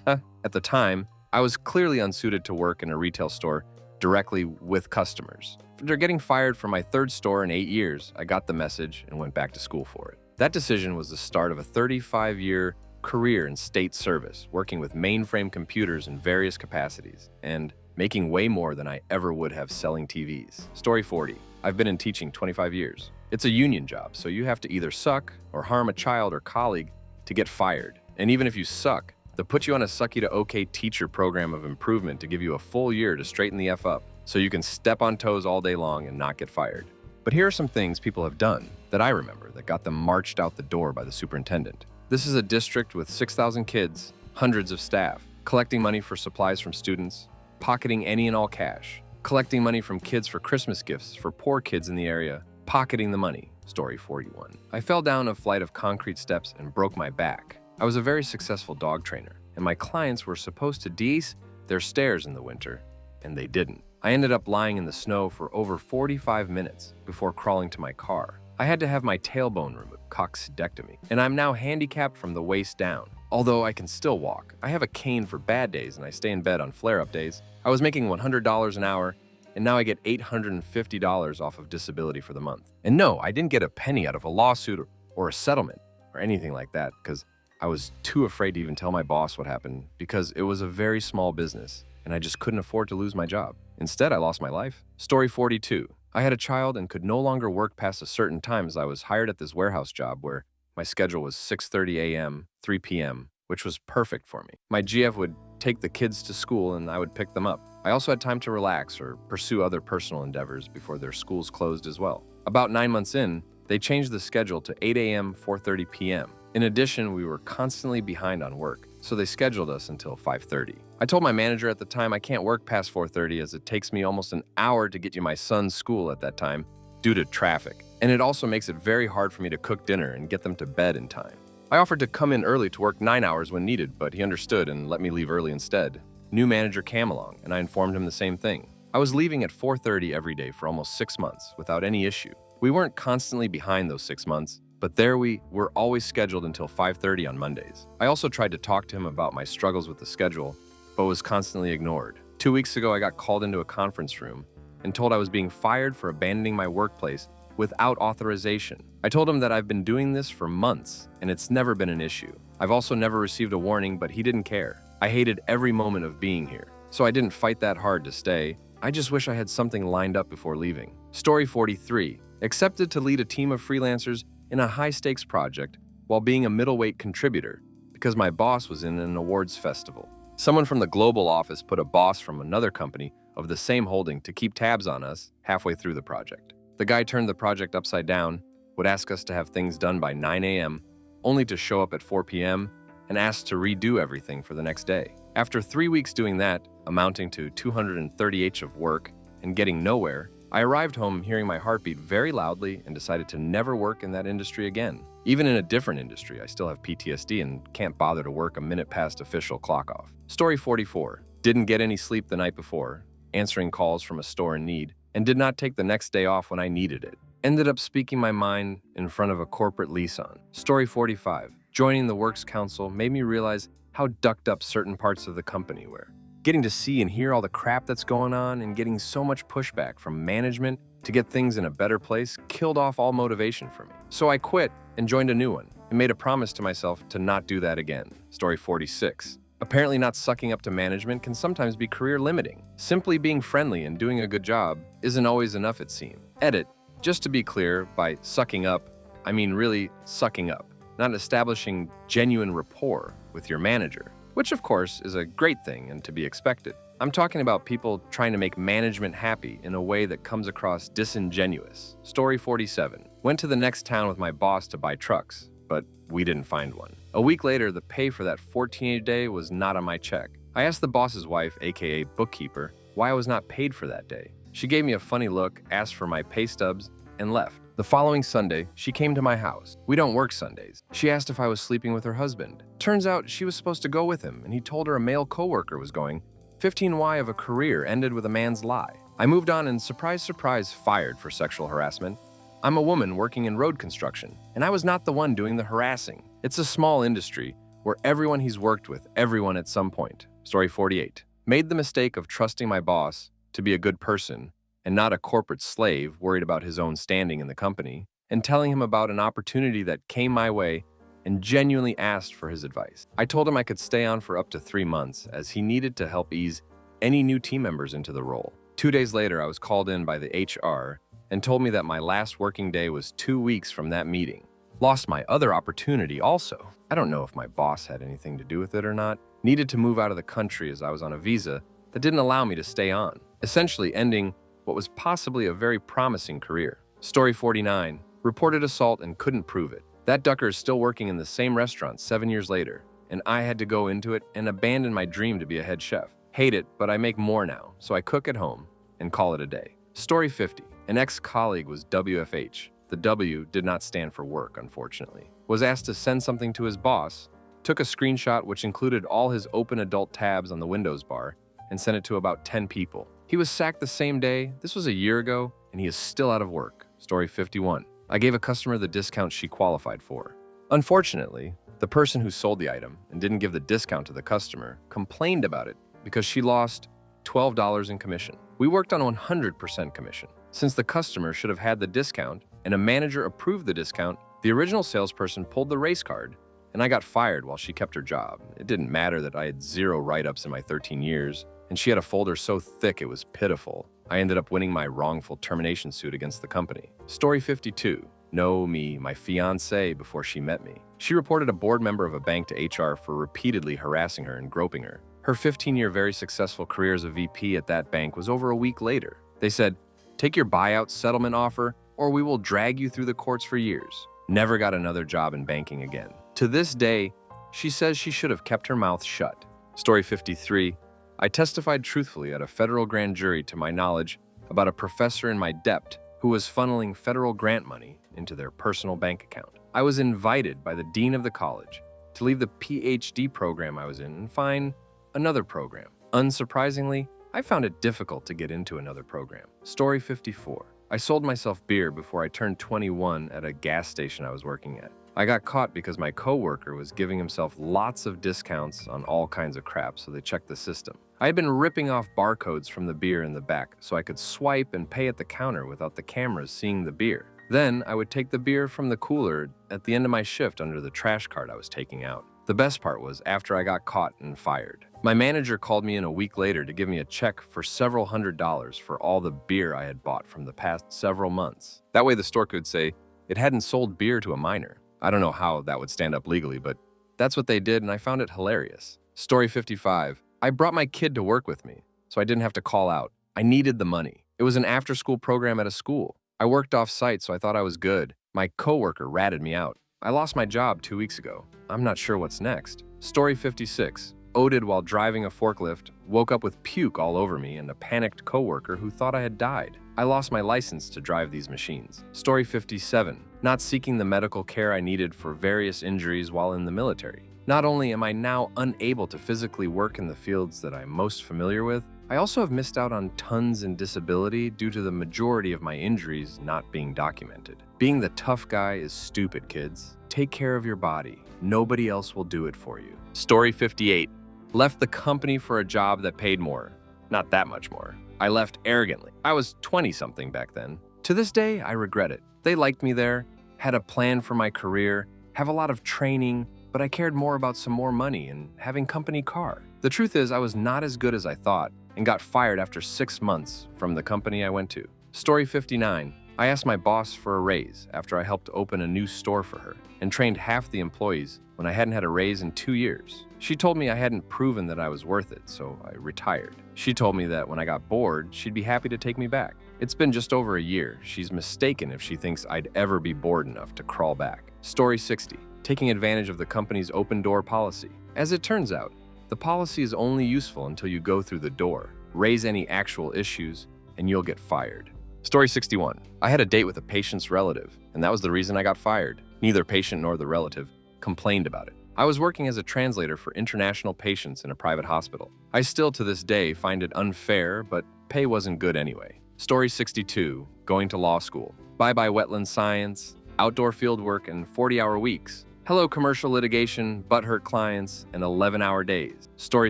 at the time, I was clearly unsuited to work in a retail store directly with customers. After getting fired from my 3rd store in 8 years, I got the message and went back to school for it. That decision was the start of a 35-year career in state service, working with mainframe computers in various capacities, and making way more than I ever would have selling TVs. Story 40. I've been in teaching 25 years. It's a union job, so you have to either suck or harm a child or colleague to get fired. And even if you suck, they'll put you on a sucky to okay teacher program of improvement to give you a full year to straighten the F up, so you can step on toes all day long and not get fired. But here are some things people have done that I remember that got them marched out the door by the superintendent. This is a district with 6,000 kids, hundreds of staff, collecting money for supplies from students, pocketing any and all cash, collecting money from kids for Christmas gifts for poor kids in the area, Pocketing the money. Story 41. I fell down a flight of concrete steps and broke my back. I was a very successful dog trainer, and my clients were supposed to de-ice their stairs in the winter, and they didn't. I ended up lying in the snow for over 45 minutes before crawling to my car. I had to have my tailbone removed, coccyxectomy, and I'm now handicapped from the waist down. Although I can still walk, I have a cane for bad days and I stay in bed on flare-up days. I was making $100 an hour, and now I get $850 off of disability for the month. And no, I didn't get a penny out of a lawsuit or a settlement or anything like that because I was too afraid to even tell my boss what happened because it was a very small business and I just couldn't afford to lose my job. Instead, I lost my life. Story 42. I had a child and could no longer work past a certain time as I was hired at this warehouse job where my schedule was 6:30 a.m., 3 p.m., which was perfect for me. My GF would take the kids to school and I would pick them up. I also had time to relax or pursue other personal endeavors before their schools closed as well. About 9 months in, they changed the schedule to 8 a.m., 4:30 p.m. In addition, we were constantly behind on work, so they scheduled us until 5:30. I told my manager at the time I can't work past 4:30 as it takes me almost an hour to get to my son's school at that time due to traffic. And it also makes it very hard for me to cook dinner and get them to bed in time. I offered to come in early to work 9 hours when needed, but he understood and let me leave early instead. New manager came along, and I informed him the same thing. I was leaving at 4:30 every day for almost 6 months without any issue. We weren't constantly behind those 6 months, but there we were always scheduled until 5:30 on Mondays. I also tried to talk to him about my struggles with the schedule, but was constantly ignored. 2 weeks ago, I got called into a conference room and told I was being fired for abandoning my workplace without authorization. I told him that I've been doing this for months and it's never been an issue. I've also never received a warning, but he didn't care. I hated every moment of being here, so I didn't fight that hard to stay. I just wish I had something lined up before leaving. Story 43. Accepted to lead a team of freelancers in a high-stakes project while being a middleweight contributor because my boss was in an awards festival. Someone from the global office put a boss from another company of the same holding to keep tabs on us halfway through the project. The guy turned the project upside down, would ask us to have things done by 9 a.m., only to show up at 4 p.m., and ask to redo everything for the next day. After 3 weeks doing that, amounting to 230 of work and getting nowhere, I arrived home hearing my heartbeat very loudly and decided to never work in that industry again. Even in a different industry, I still have PTSD and can't bother to work a minute past official clock off. Story 44. Didn't get any sleep the night before, answering calls from a store in need, and did not take the next day off when I needed it. Ended up speaking my mind in front of a corporate liaison. Story 45. Joining the Works Council made me realize how ducked up certain parts of the company were. Getting to see and hear all the crap that's going on and getting so much pushback from management to get things in a better place killed off all motivation for me. So I quit and joined a new one and made a promise to myself to not do that again. Story 46. Apparently not sucking up to management can sometimes be career limiting. Simply being friendly and doing a good job isn't always enough, it seems. Edit. Just to be clear, by sucking up, I mean really sucking up, not establishing genuine rapport with your manager, which of course is a great thing and to be expected. I'm talking about people trying to make management happy in a way that comes across disingenuous. Story 47. Went to the next town with my boss to buy trucks, but we didn't find one. A week later, the pay for that 14 day was not on my check. I asked the boss's wife, aka bookkeeper, why I was not paid for that day. She gave me a funny look, asked for my pay stubs, and left. The following Sunday, she came to my house. We don't work Sundays. She asked if I was sleeping with her husband. Turns out she was supposed to go with him, and he told her a male coworker was going. 15Y of a career ended with a man's lie. I moved on and surprise, surprise, fired for sexual harassment. I'm a woman working in road construction, and I was not the one doing the harassing. It's a small industry where everyone he's worked with, everyone at some point. Story 48. Made the mistake of trusting my boss to be a good person and not a corporate slave worried about his own standing in the company, and telling him about an opportunity that came my way and genuinely asked for his advice. I told him I could stay on for up to 3 months as he needed to help ease any new team members into the role. 2 days later, I was called in by the HR and told me that my last working day was 2 weeks from that meeting. Lost my other opportunity also. I don't know if my boss had anything to do with it or not. Needed to move out of the country as I was on a visa that didn't allow me to stay on, essentially ending what was possibly a very promising career. Story 49. Reported assault and couldn't prove it. That ducker is still working in the same restaurant 7 years later, and I had to go into it and abandon my dream to be a head chef. Hate it, but I make more now, so I cook at home and call it a day. Story 50. An ex-colleague was WFH. The W did not stand for work, unfortunately. Was asked to send something to his boss, took a screenshot which included all his open adult tabs on the Windows bar, and sent it to about 10 people. He was sacked the same day. This was a year ago, and he is still out of work. Story 51. I gave a customer the discount she qualified for. Unfortunately, the person who sold the item and didn't give the discount to the customer complained about it because she lost $12 in commission. We worked on 100% commission. Since the customer should have had the discount and a manager approved the discount, the original salesperson pulled the race card, and I got fired while she kept her job. It didn't matter that I had 0 write-ups in my 13 years, and she had a folder so thick it was pitiful. I ended up winning my wrongful termination suit against the company. Story 52. Know me, my fiancée, before she met me. She reported a board member of a bank to HR for repeatedly harassing her and groping her. Her 15-year very successful career as a VP at that bank was over a week later. They said, "Take your buyout settlement offer, or we will drag you through the courts for years." Never got another job in banking again. To this day, she says she should have kept her mouth shut. Story 53. I testified truthfully at a federal grand jury to my knowledge about a professor in my dept who was funneling federal grant money into their personal bank account. I was invited by the dean of the college to leave the PhD program I was in and find another program. Unsurprisingly, I found it difficult to get into another program. Story 54. I sold myself beer before I turned 21 at a gas station I was working at. I got caught because my coworker was giving himself lots of discounts on all kinds of crap, so they checked the system. I had been ripping off barcodes from the beer in the back so I could swipe and pay at the counter without the cameras seeing the beer. Then I would take the beer from the cooler at the end of my shift under the trash cart I was taking out. The best part was after I got caught and fired. My manager called me in a week later to give me a check for several $100s for all the beer I had bought from the past several months. That way the store could say it hadn't sold beer to a minor. I don't know how that would stand up legally, but that's what they did, and I found it hilarious. Story 55. I brought my kid to work with me, so I didn't have to call out. I needed the money. It was an after-school program at a school. I worked off-site, so I thought I was good. My coworker ratted me out. I lost my job 2 weeks ago. I'm not sure what's next. Story 56. Oded while driving a forklift, woke up with puke all over me and a panicked coworker who thought I had died. I lost my license to drive these machines. Story 57. Not seeking the medical care I needed for various injuries while in the military. Not only am I now unable to physically work in the fields that I'm most familiar with, I also have missed out on tons in disability due to the majority of my injuries not being documented. Being the tough guy is stupid, kids. Take care of your body. Nobody else will do it for you. Story 58. Left the company for a job that paid more. Not that much more. I left arrogantly. I was 20-something back then. To this day, I regret it. They liked me there, had a plan for my career, have a lot of training, but I cared more about some more money and having company car. The truth is, I was not as good as I thought and got fired after 6 months from the company I went to. Story 59. I asked my boss for a raise after I helped open a new store for her and trained half the employees when I hadn't had a raise in 2 years. She told me I hadn't proven that I was worth it, so I retired. She told me that when I got bored, she'd be happy to take me back. It's been just over a year. She's mistaken if she thinks I'd ever be bored enough to crawl back. Story 60. Taking advantage of the company's open door policy. As it turns out, the policy is only useful until you go through the door, raise any actual issues, and you'll get fired. Story 61. I had a date with a patient's relative, and that was the reason I got fired. Neither patient nor the relative complained about it. I was working as a translator for international patients in a private hospital. I still to this day find it unfair, but pay wasn't good anyway. Story 62. Going to law school. Bye-bye wetland science, outdoor field work, and 40-hour weeks. Hello commercial litigation, butthurt clients, and 11-hour days. Story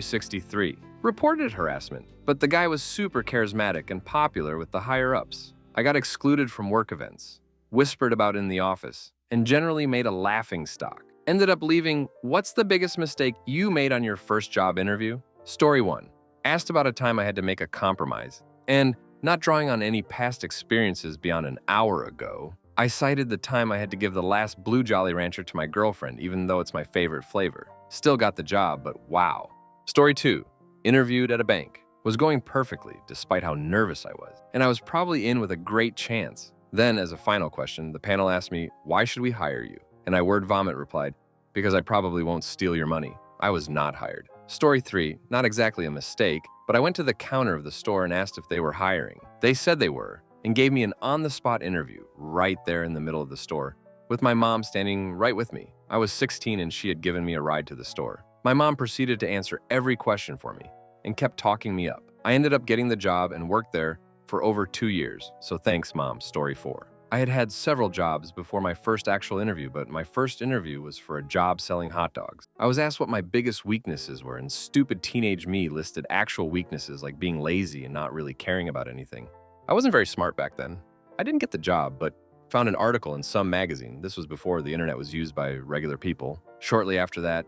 63. Reported harassment, but the guy was super charismatic and popular with the higher-ups. I got excluded from work events, whispered about in the office, and generally made a laughing stock. Ended up leaving, what's the biggest mistake you made on your first job interview? Story 1. Asked about a time I had to make a compromise, and not drawing on any past experiences beyond an hour ago, I cited the time I had to give the last Blue Jolly Rancher to my girlfriend, even though it's my favorite flavor. Still got the job, but wow. Story 2. Interviewed at a bank. Was going perfectly, despite how nervous I was, and I was probably in with a great chance. Then, as a final question, the panel asked me, "Why should we hire you?" And I word vomit replied, "Because I probably won't steal your money." I was not hired. Story 3. Not exactly a mistake, but I went to the counter of the store and asked if they were hiring. They said they were, and gave me an on-the-spot interview right there in the middle of the store, with my mom standing right with me. I was 16 and she had given me a ride to the store. My mom proceeded to answer every question for me and kept talking me up. I ended up getting the job and worked there for over 2 years, so thanks, Mom. Story 4. I had had several jobs before my first actual interview, but my first interview was for a job selling hot dogs. I was asked what my biggest weaknesses were, and stupid teenage me listed actual weaknesses like being lazy and not really caring about anything. I wasn't very smart back then. I didn't get the job, but found an article in some magazine. This was before the internet was used by regular people. Shortly after that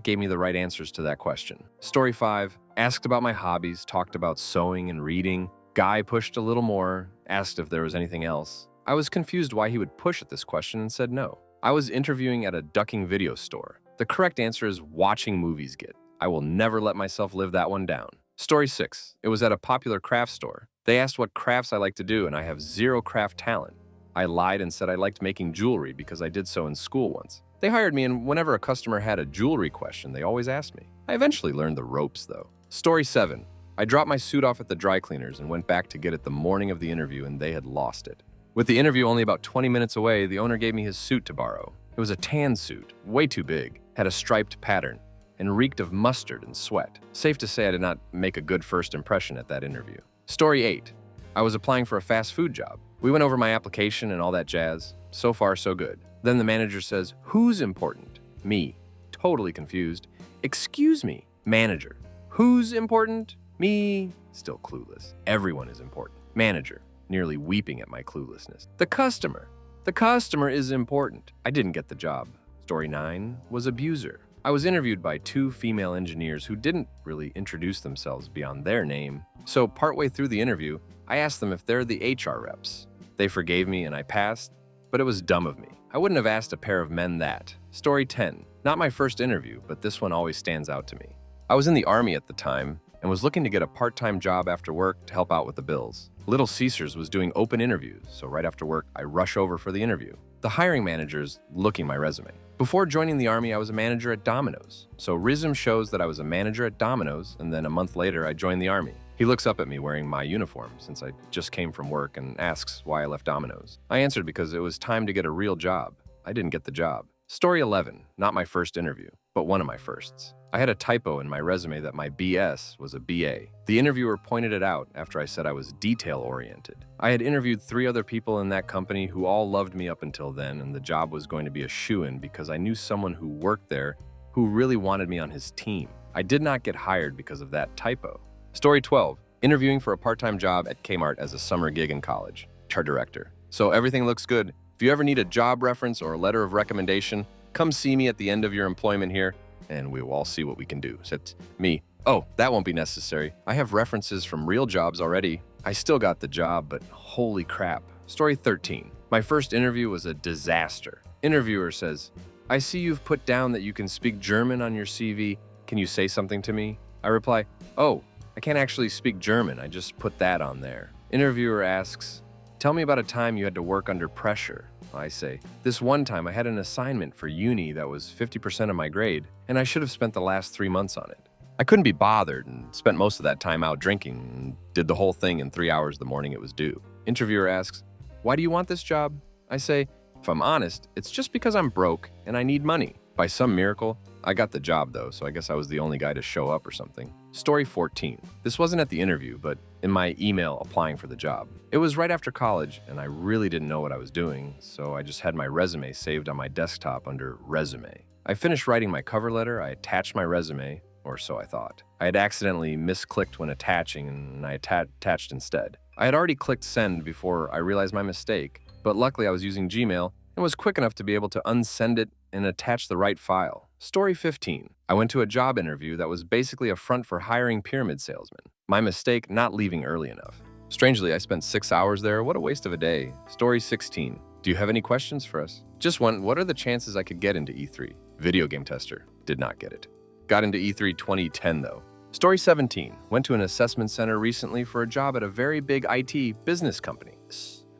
gave me the right answers to that question. Story 5. Asked about my hobbies, talked about sewing and reading. Guy pushed a little more, asked if there was anything else. I was confused why he would push at this question and said no. I was interviewing at a ducking video store. The correct answer is watching movies get. I will never let myself live that one down. Story 6. It was at a popular craft store. They asked what crafts I like to do, and I have zero craft talent. I lied and said I liked making jewelry because I did so in school once. They hired me, and whenever a customer had a jewelry question, they always asked me. I eventually learned the ropes, though. Story 7. I dropped my suit off at the dry cleaners and went back to get it the morning of the interview, and they had lost it. With the interview only about 20 minutes away, the owner gave me his suit to borrow. It was a tan suit, way too big, had a striped pattern, and reeked of mustard and sweat. Safe to say I did not make a good first impression at that interview. Story 8. I was applying for a fast food job. We went over my application and all that jazz. So far, so good. Then the manager says, "Who's important?" Me. Totally confused. "Excuse me." Manager. "Who's important?" Me. Still clueless. "Everyone is important." Manager. Nearly weeping at my cluelessness. "The customer. The customer is important." I didn't get the job. Story 9 was abuser. I was interviewed by 2 female engineers who didn't really introduce themselves beyond their name. So partway through the interview, I asked them if they're the HR reps. They forgave me and I passed, but it was dumb of me. I wouldn't have asked a pair of men that. Story 10. Not my first interview, but this one always stands out to me. I was in the Army at the time and was looking to get a part-time job after work to help out with the bills. Little Caesars was doing open interviews, so right after work, I rush over for the interview. The hiring manager's looking my resume. Before joining the Army, I was a manager at Domino's. So resume shows that I was a manager at Domino's, and then a month later, I joined the Army. He looks up at me wearing my uniform since I just came from work and asks why I left Domino's. I answered because it was time to get a real job. I didn't get the job. Story 11, not my first interview, but one of my firsts. I had a typo in my resume that my BS was a BA. The interviewer pointed it out after I said I was detail-oriented. I had interviewed 3 other people in that company who all loved me up until then, and the job was going to be a shoo-in because I knew someone who worked there who really wanted me on his team. I did not get hired because of that typo. Story 12, interviewing for a part-time job at Kmart as a summer gig in college. HR director. So everything looks good. If you ever need a job reference or a letter of recommendation, come see me at the end of your employment here, and we will all see what we can do. Except me. Oh, that won't be necessary. I have references from real jobs already. I still got the job, but holy crap. Story 13. My first interview was a disaster. Interviewer says, "I see you've put down that you can speak German on your CV. Can you say something to me?" I reply, "Oh, I can't actually speak German. I just put that on there." Interviewer asks, "Tell me about a time you had to work under pressure." I say, "This one time I had an assignment for uni that was 50% of my grade, and I should have spent the last 3 months on it. I couldn't be bothered and spent most of that time out drinking and did the whole thing in 3 hours the morning it was due." Interviewer asks, "Why do you want this job?" I say, "If I'm honest, it's just because I'm broke and I need money." By some miracle, I got the job though, so I guess I was the only guy to show up or something. Story 14. This wasn't at the interview, but in my email applying for the job. It was right after college, and I really didn't know what I was doing, so I just had my resume saved on my desktop under Resume. I finished writing my cover letter, I attached my resume, or so I thought. I had accidentally misclicked when attaching, and I attached instead. I had already clicked send before I realized my mistake, but luckily I was using Gmail and was quick enough to be able to unsend it and attach the right file. Story 15. I went to a job interview that was basically a front for hiring pyramid salesmen. My mistake, not leaving early enough. Strangely, I spent 6 hours there. What a waste of a day. Story 16. Do you have any questions for us? Just one. What are the chances I could get into E3? Video game tester. Did not get it. Got into E3 2010 though. Story 17. Went to an assessment center recently for a job at a very big IT business company.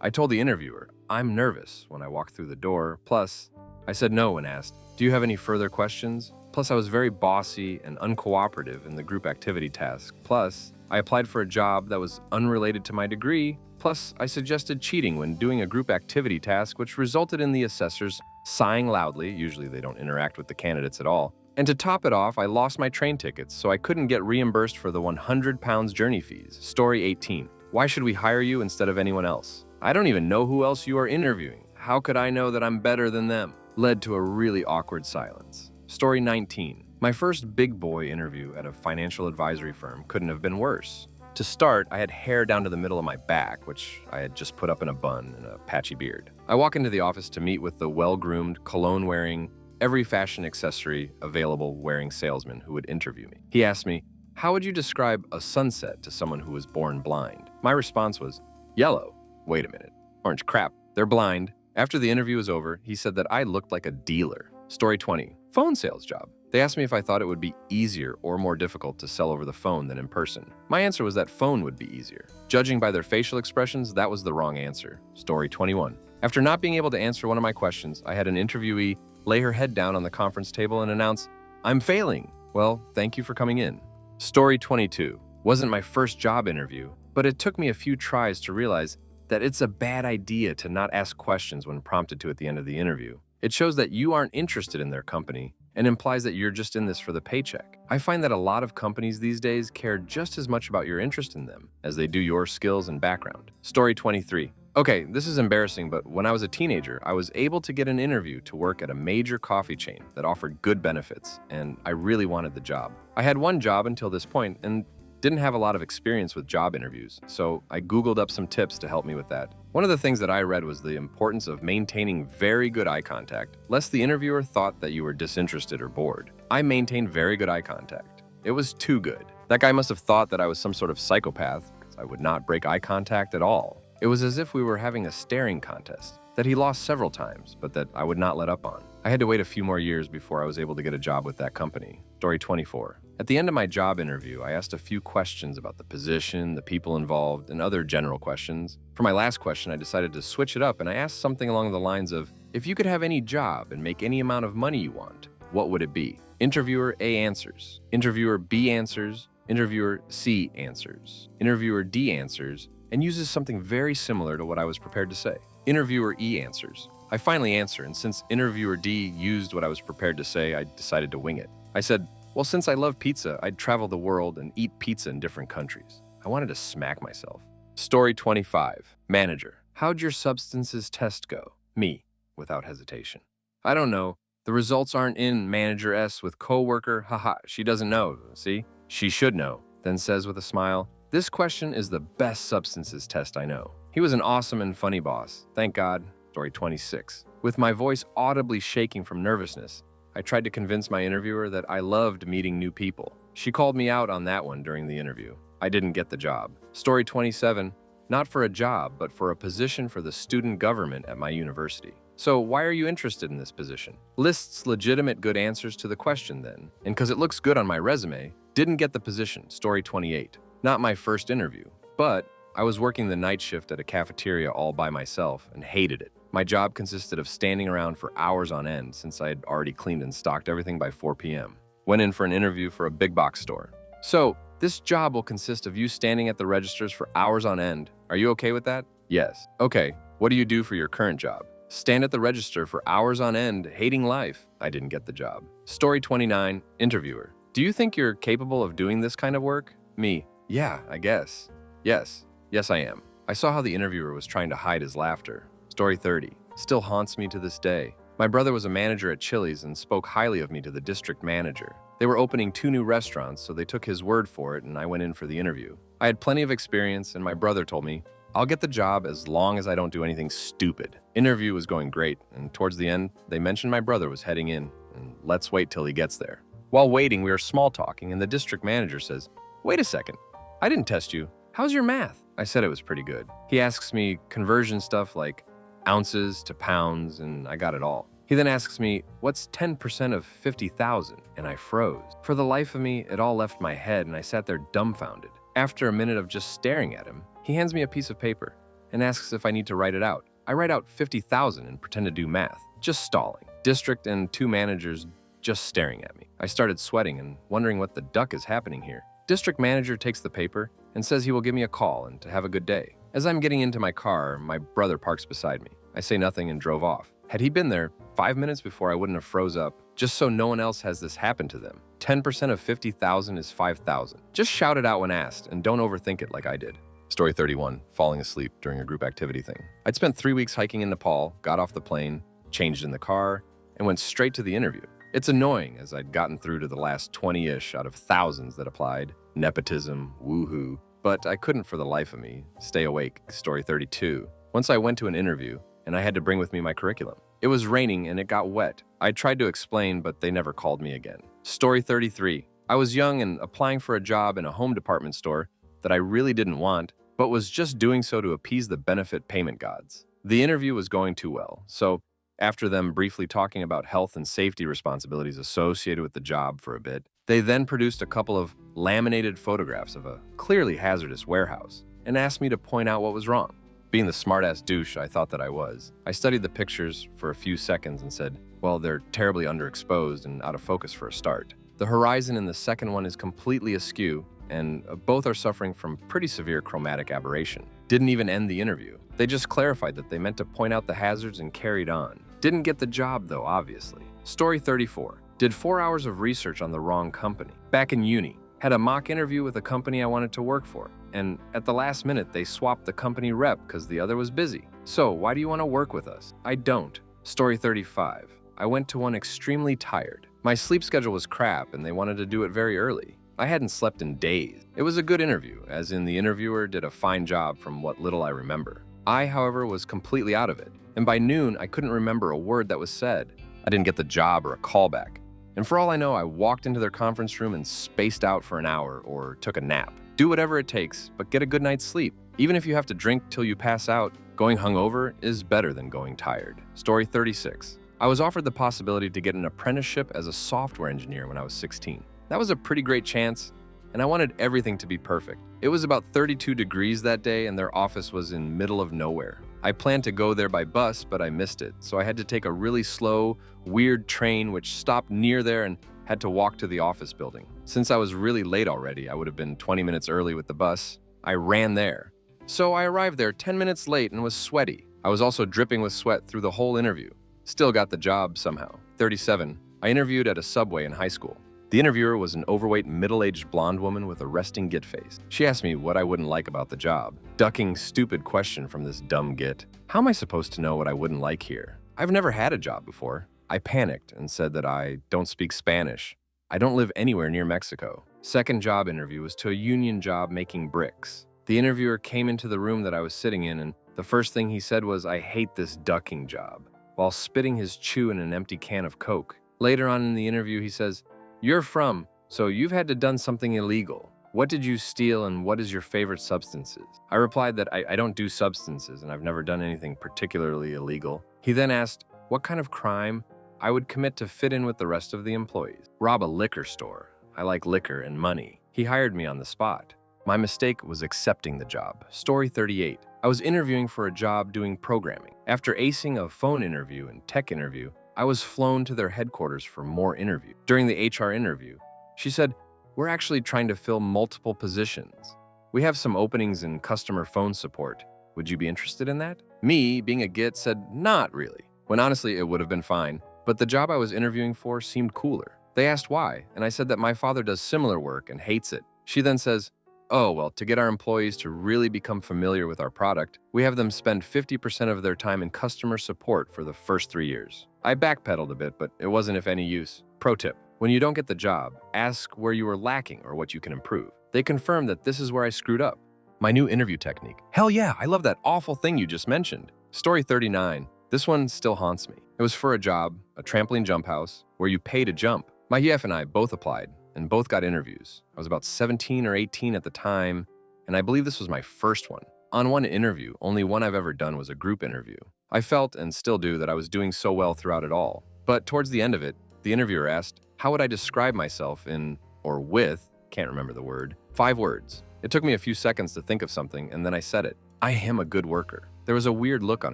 I told the interviewer, "I'm nervous," when I walked through the door. Plus, I said no when asked, "Do you have any further questions?" Plus, I was very bossy and uncooperative in the group activity task. Plus, I applied for a job that was unrelated to my degree, plus I suggested cheating when doing a group activity task, which resulted in the assessors sighing loudly. Usually they don't interact with the candidates at all. And to top it off, I lost my train tickets, so I couldn't get reimbursed for the 100 pounds journey fees. Story 18. Why should we hire you instead of anyone else? I don't even know who else you are interviewing. How could I know that I'm better than them? Led to a really awkward silence. Story 19. My first big boy interview at a financial advisory firm couldn't have been worse. To start, I had hair down to the middle of my back, which I had just put up in a bun and a patchy beard. I walk into the office to meet with the well-groomed, cologne-wearing, every fashion accessory available wearing salesman who would interview me. He asked me, "How would you describe a sunset to someone who was born blind?" My response was, "Yellow." Wait a minute. Orange crap. They're blind. After the interview was over, he said that I looked like a dealer. Story 20. Phone sales job. They asked me if I thought it would be easier or more difficult to sell over the phone than in person. My answer was that phone would be easier. Judging by their facial expressions, that was the wrong answer. Story 21. After not being able to answer one of my questions, I had an interviewee lay her head down on the conference table and announce, "I'm failing." Well, thank you for coming in. Story 22. Wasn't my first job interview, but it took me a few tries to realize that it's a bad idea to not ask questions when prompted to at the end of the interview. It shows that you aren't interested in their company and implies that you're just in this for the paycheck. I find that a lot of companies these days care just as much about your interest in them as they do your skills and background. Story 23. Okay, this is embarrassing, but when I was a teenager, I was able to get an interview to work at a major coffee chain that offered good benefits, and I really wanted the job. I had one job until this point and didn't have a lot of experience with job interviews, so I Googled up some tips to help me with that. One of the things that I read was the importance of maintaining very good eye contact, lest the interviewer thought that you were disinterested or bored. I maintained very good eye contact. It was too good. That guy must have thought that I was some sort of psychopath, because I would not break eye contact at all. It was as if we were having a staring contest that he lost several times, but that I would not let up on. I had to wait a few more years before I was able to get a job with that company. Story 24. At the end of my job interview, I asked a few questions about the position, the people involved, and other general questions. For my last question, I decided to switch it up and I asked something along the lines of, if you could have any job and make any amount of money you want, what would it be? Interviewer A answers. Interviewer B answers. Interviewer C answers. Interviewer D answers, and uses something very similar to what I was prepared to say. Interviewer E answers. I finally answer, and since Interviewer D used what I was prepared to say, I decided to wing it. I said, well, since I love pizza, I'd travel the world and eat pizza in different countries. I wanted to smack myself. Story 25. Manager. How'd your substances test go? Me, without hesitation. I don't know. The results aren't in Manager S with coworker. Haha, she doesn't know. See? She should know. Then says with a smile, this question is the best substances test I know. He was an awesome and funny boss. Thank God. Story 26. With my voice audibly shaking from nervousness, I tried to convince my interviewer that I loved meeting new people. She called me out on that one during the interview. I didn't get the job. Story 27. Not for a job, but for a position for the student government at my university. So why are you interested in this position? Lists legitimate good answers to the question then, and because it looks good on my resume, didn't get the position. Story 28. Not my first interview, but I was working the night shift at a cafeteria all by myself and hated it. My job consisted of standing around for hours on end since I had already cleaned and stocked everything by 4 p.m. Went in for an interview for a big box store. So, this job will consist of you standing at the registers for hours on end. Are you okay with that? Yes. Okay, what do you do for your current job? Stand at the register for hours on end, hating life. I didn't get the job. Story 29. Interviewer. Do you think you're capable of doing this kind of work? Me. Yeah, I guess. Yes. Yes, I am. I saw how the interviewer was trying to hide his laughter. Story 30. Still haunts me to this day. My brother was a manager at Chili's and spoke highly of me to the district manager. They were opening 2 new restaurants, so they took his word for it and I went in for the interview. I had plenty of experience and my brother told me, I'll get the job as long as I don't do anything stupid. Interview was going great, and towards the end, they mentioned my brother was heading in, and let's wait till he gets there. While waiting, we were small talking and the district manager says, wait a second, I didn't test you. How's your math? I said it was pretty good. He asks me conversion stuff like ounces to pounds, and I got it all. He then asks me, what's 10% of 50,000? And I froze. For the life of me, it all left my head and I sat there dumbfounded. After a minute of just staring at him, he hands me a piece of paper and asks if I need to write it out. I write out 50,000 and pretend to do math, just stalling. District and 2 managers just staring at me. I started sweating and wondering what the duck is happening here. District manager takes the paper and says he will give me a call and to have a good day. As I'm getting into my car, my brother parks beside me. I say nothing and drove off. Had he been there 5 minutes before, I wouldn't have froze up, just so no one else has this happen to them. 10% of 50,000 is 5,000. Just shout it out when asked and don't overthink it like I did. Story 31, falling asleep during a group activity thing. I'd spent 3 weeks hiking in Nepal, got off the plane, changed in the car, and went straight to the interview. It's annoying as I'd gotten through to the last 20-ish out of thousands that applied. Nepotism, woohoo. But I couldn't for the life of me stay awake. Story 32. Once I went to an interview, and I had to bring with me my curriculum. It was raining and it got wet. I tried to explain, but they never called me again. Story 33. I was young and applying for a job in a home department store that I really didn't want, but was just doing so to appease the benefit payment gods. The interview was going too well, so after them briefly talking about health and safety responsibilities associated with the job for a bit, they then produced a couple of laminated photographs of a clearly hazardous warehouse and asked me to point out what was wrong. Being the smart-ass douche I thought that I was, I studied the pictures for a few seconds and said, well, they're terribly underexposed and out of focus for a start. The horizon in the second one is completely askew, and both are suffering from pretty severe chromatic aberration. Didn't even end the interview. They just clarified that they meant to point out the hazards and carried on. Didn't get the job though, obviously. Story 34. Did 4 hours of research on the wrong company. Back in uni, had a mock interview with a company I wanted to work for, and at the last minute they swapped the company rep because the other was busy. So why do you want to work with us? I don't. Story 35. I went to one extremely tired. My sleep schedule was crap and they wanted to do it very early. I hadn't slept in days. It was a good interview, as in the interviewer did a fine job from what little I remember. I, however, was completely out of it, and by noon I couldn't remember a word that was said. I didn't get the job or a callback. And for all I know, I walked into their conference room and spaced out for an hour or took a nap. Do whatever it takes, but get a good night's sleep. Even if you have to drink till you pass out, going hungover is better than going tired. Story 36. I was offered the possibility to get an apprenticeship as a software engineer when I was 16. That was a pretty great chance, and I wanted everything to be perfect. It was about 32 degrees that day, and their office was in middle of nowhere. I planned to go there by bus, but I missed it, so I had to take a really slow, weird train which stopped near there and had to walk to the office building. Since I was really late already, I would have been 20 minutes early with the bus, I ran there. So I arrived there 10 minutes late and was sweaty. I was also dripping with sweat through the whole interview. Still got the job somehow. 37. I interviewed at a Subway in high school. The interviewer was an overweight, middle-aged blonde woman with a resting git face. She asked me what I wouldn't like about the job. Ducking stupid question from this dumb git. How am I supposed to know what I wouldn't like here? I've never had a job before. I panicked and said that I don't speak Spanish. I don't live anywhere near Mexico. Second job interview was to a union job making bricks. The interviewer came into the room that I was sitting in, and the first thing he said was, "I hate this ducking job," while spitting his chew in an empty can of Coke. Later on in the interview, he says, "You're from, so you've had to done something illegal. What did you steal and what is your favorite substances?" I replied that I don't do substances and I've never done anything particularly illegal. He then asked what kind of crime I would commit to fit in with the rest of the employees. Rob a liquor store. I like liquor and money. He hired me on the spot. My mistake was accepting the job. Story 38. I was interviewing for a job doing programming. After acing a phone interview and tech interview, I was flown to their headquarters for more interviews. During the HR interview, she said, "We're actually trying to fill multiple positions. We have some openings in customer phone support. Would you be interested in that?" Me, being a git, said, "Not really," when honestly it would have been fine, but the job I was interviewing for seemed cooler. They asked why, and I said that my father does similar work and hates it. She then says, "Oh, well, to get our employees to really become familiar with our product, we have them spend 50% of their time in customer support for the first 3 years." I backpedaled a bit, but it wasn't of any use. Pro tip: when you don't get the job, ask where you were lacking or what you can improve. They confirmed that this is where I screwed up. My new interview technique. Hell yeah, I love that awful thing you just mentioned. Story 39. This one still haunts me. It was for a job, a trampoline jump house, where you pay to jump. My EF and I both applied, and both got interviews. I was about 17 or 18 at the time, and I believe this was my first one. On one interview, only one I've ever done was a group interview. I felt, and still do, that I was doing so well throughout it all. But towards the end of it, the interviewer asked, how would I describe myself in, or with, can't remember the word, 5 words. It took me a few seconds to think of something, and then I said it. I am a good worker. There was a weird look on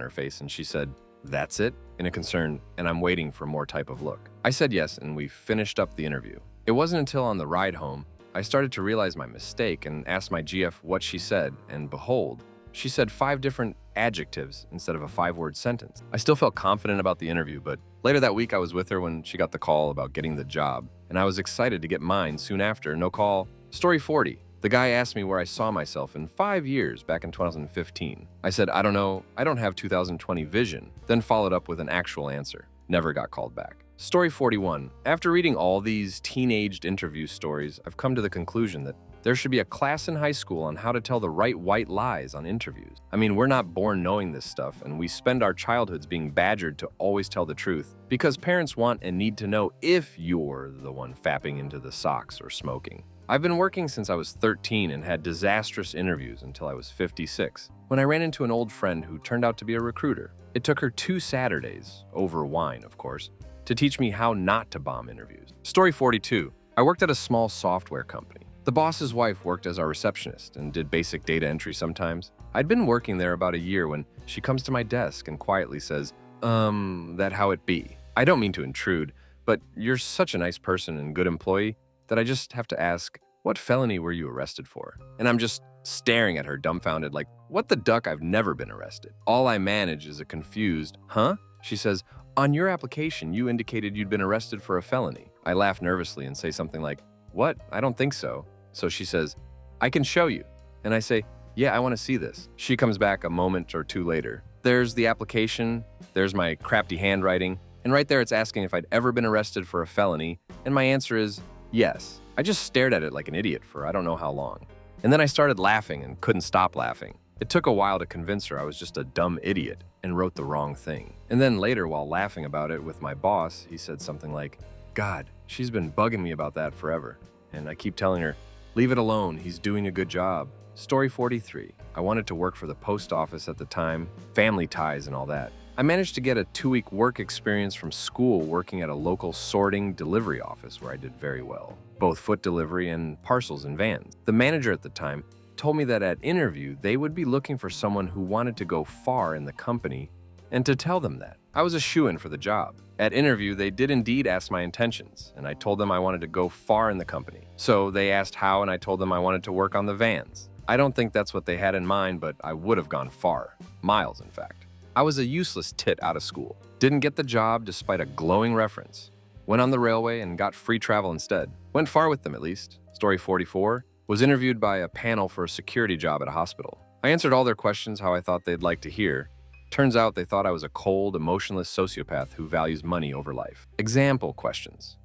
her face, and she said, "That's it?" in a concern, and I'm waiting for more type of look. I said yes, and we finished up the interview. It wasn't until on the ride home, I started to realize my mistake and asked my GF what she said, and behold, she said 5 different adjectives instead of a 5-word sentence. I still felt confident about the interview, but later that week I was with her when she got the call about getting the job, and I was excited to get mine soon after. No call. Story 40. The guy asked me where I saw myself in 5 years back in 2015. I said, I don't know, I don't have 2020 vision, then followed up with an actual answer. Never got called back. Story 41. After reading all these teenaged interview stories, I've come to the conclusion that there should be a class in high school on how to tell the right white lies on interviews. I mean, we're not born knowing this stuff, and we spend our childhoods being badgered to always tell the truth because parents want and need to know if you're the one fapping into the socks or smoking. I've been working since I was 13 and had disastrous interviews until I was 56, when I ran into an old friend who turned out to be a recruiter. It took her 2 Saturdays, over wine of course, to teach me how not to bomb interviews. Story 42. I worked at a small software company. The boss's wife worked as our receptionist and did basic data entry sometimes. I'd been working there about a year when she comes to my desk and quietly says, that how it be. I don't mean to intrude, but you're such a nice person and good employee that I just have to ask, what felony were you arrested for? And I'm just staring at her dumbfounded like, what the duck, I've never been arrested. All I manage is a confused, huh? She says, on your application, you indicated you'd been arrested for a felony. I laugh nervously and say something like, what? I don't think so. So she says, I can show you. And I say, yeah, I want to see this. She comes back a moment or two later. There's the application, there's my crafty handwriting, and right there it's asking if I'd ever been arrested for a felony, and my answer is yes. I just stared at it like an idiot for I don't know how long. And then I started laughing and couldn't stop laughing. It took a while to convince her I was just a dumb idiot and wrote the wrong thing. And then later, while laughing about it with my boss, he said something like, God, she's been bugging me about that forever. And I keep telling her, leave it alone, he's doing a good job. Story 43. I wanted to work for the post office at the time, family ties and all that. I managed to get a 2-week work experience from school working at a local sorting delivery office where I did very well, both foot delivery and parcels and vans. The manager at the time told me that at interview, they would be looking for someone who wanted to go far in the company and to tell them that. I was a shoo-in for the job. At interview, they did indeed ask my intentions, and I told them I wanted to go far in the company. So they asked how, and I told them I wanted to work on the vans. I don't think that's what they had in mind, but I would have gone far. Miles, in fact. I was a useless tit out of school. Didn't get the job despite a glowing reference. Went on the railway and got free travel instead. Went far with them, at least. Story 44. Was interviewed by a panel for a security job at a hospital. I answered all their questions how I thought they'd like to hear. Turns out they thought I was a cold, emotionless sociopath who values money over life. Example questions.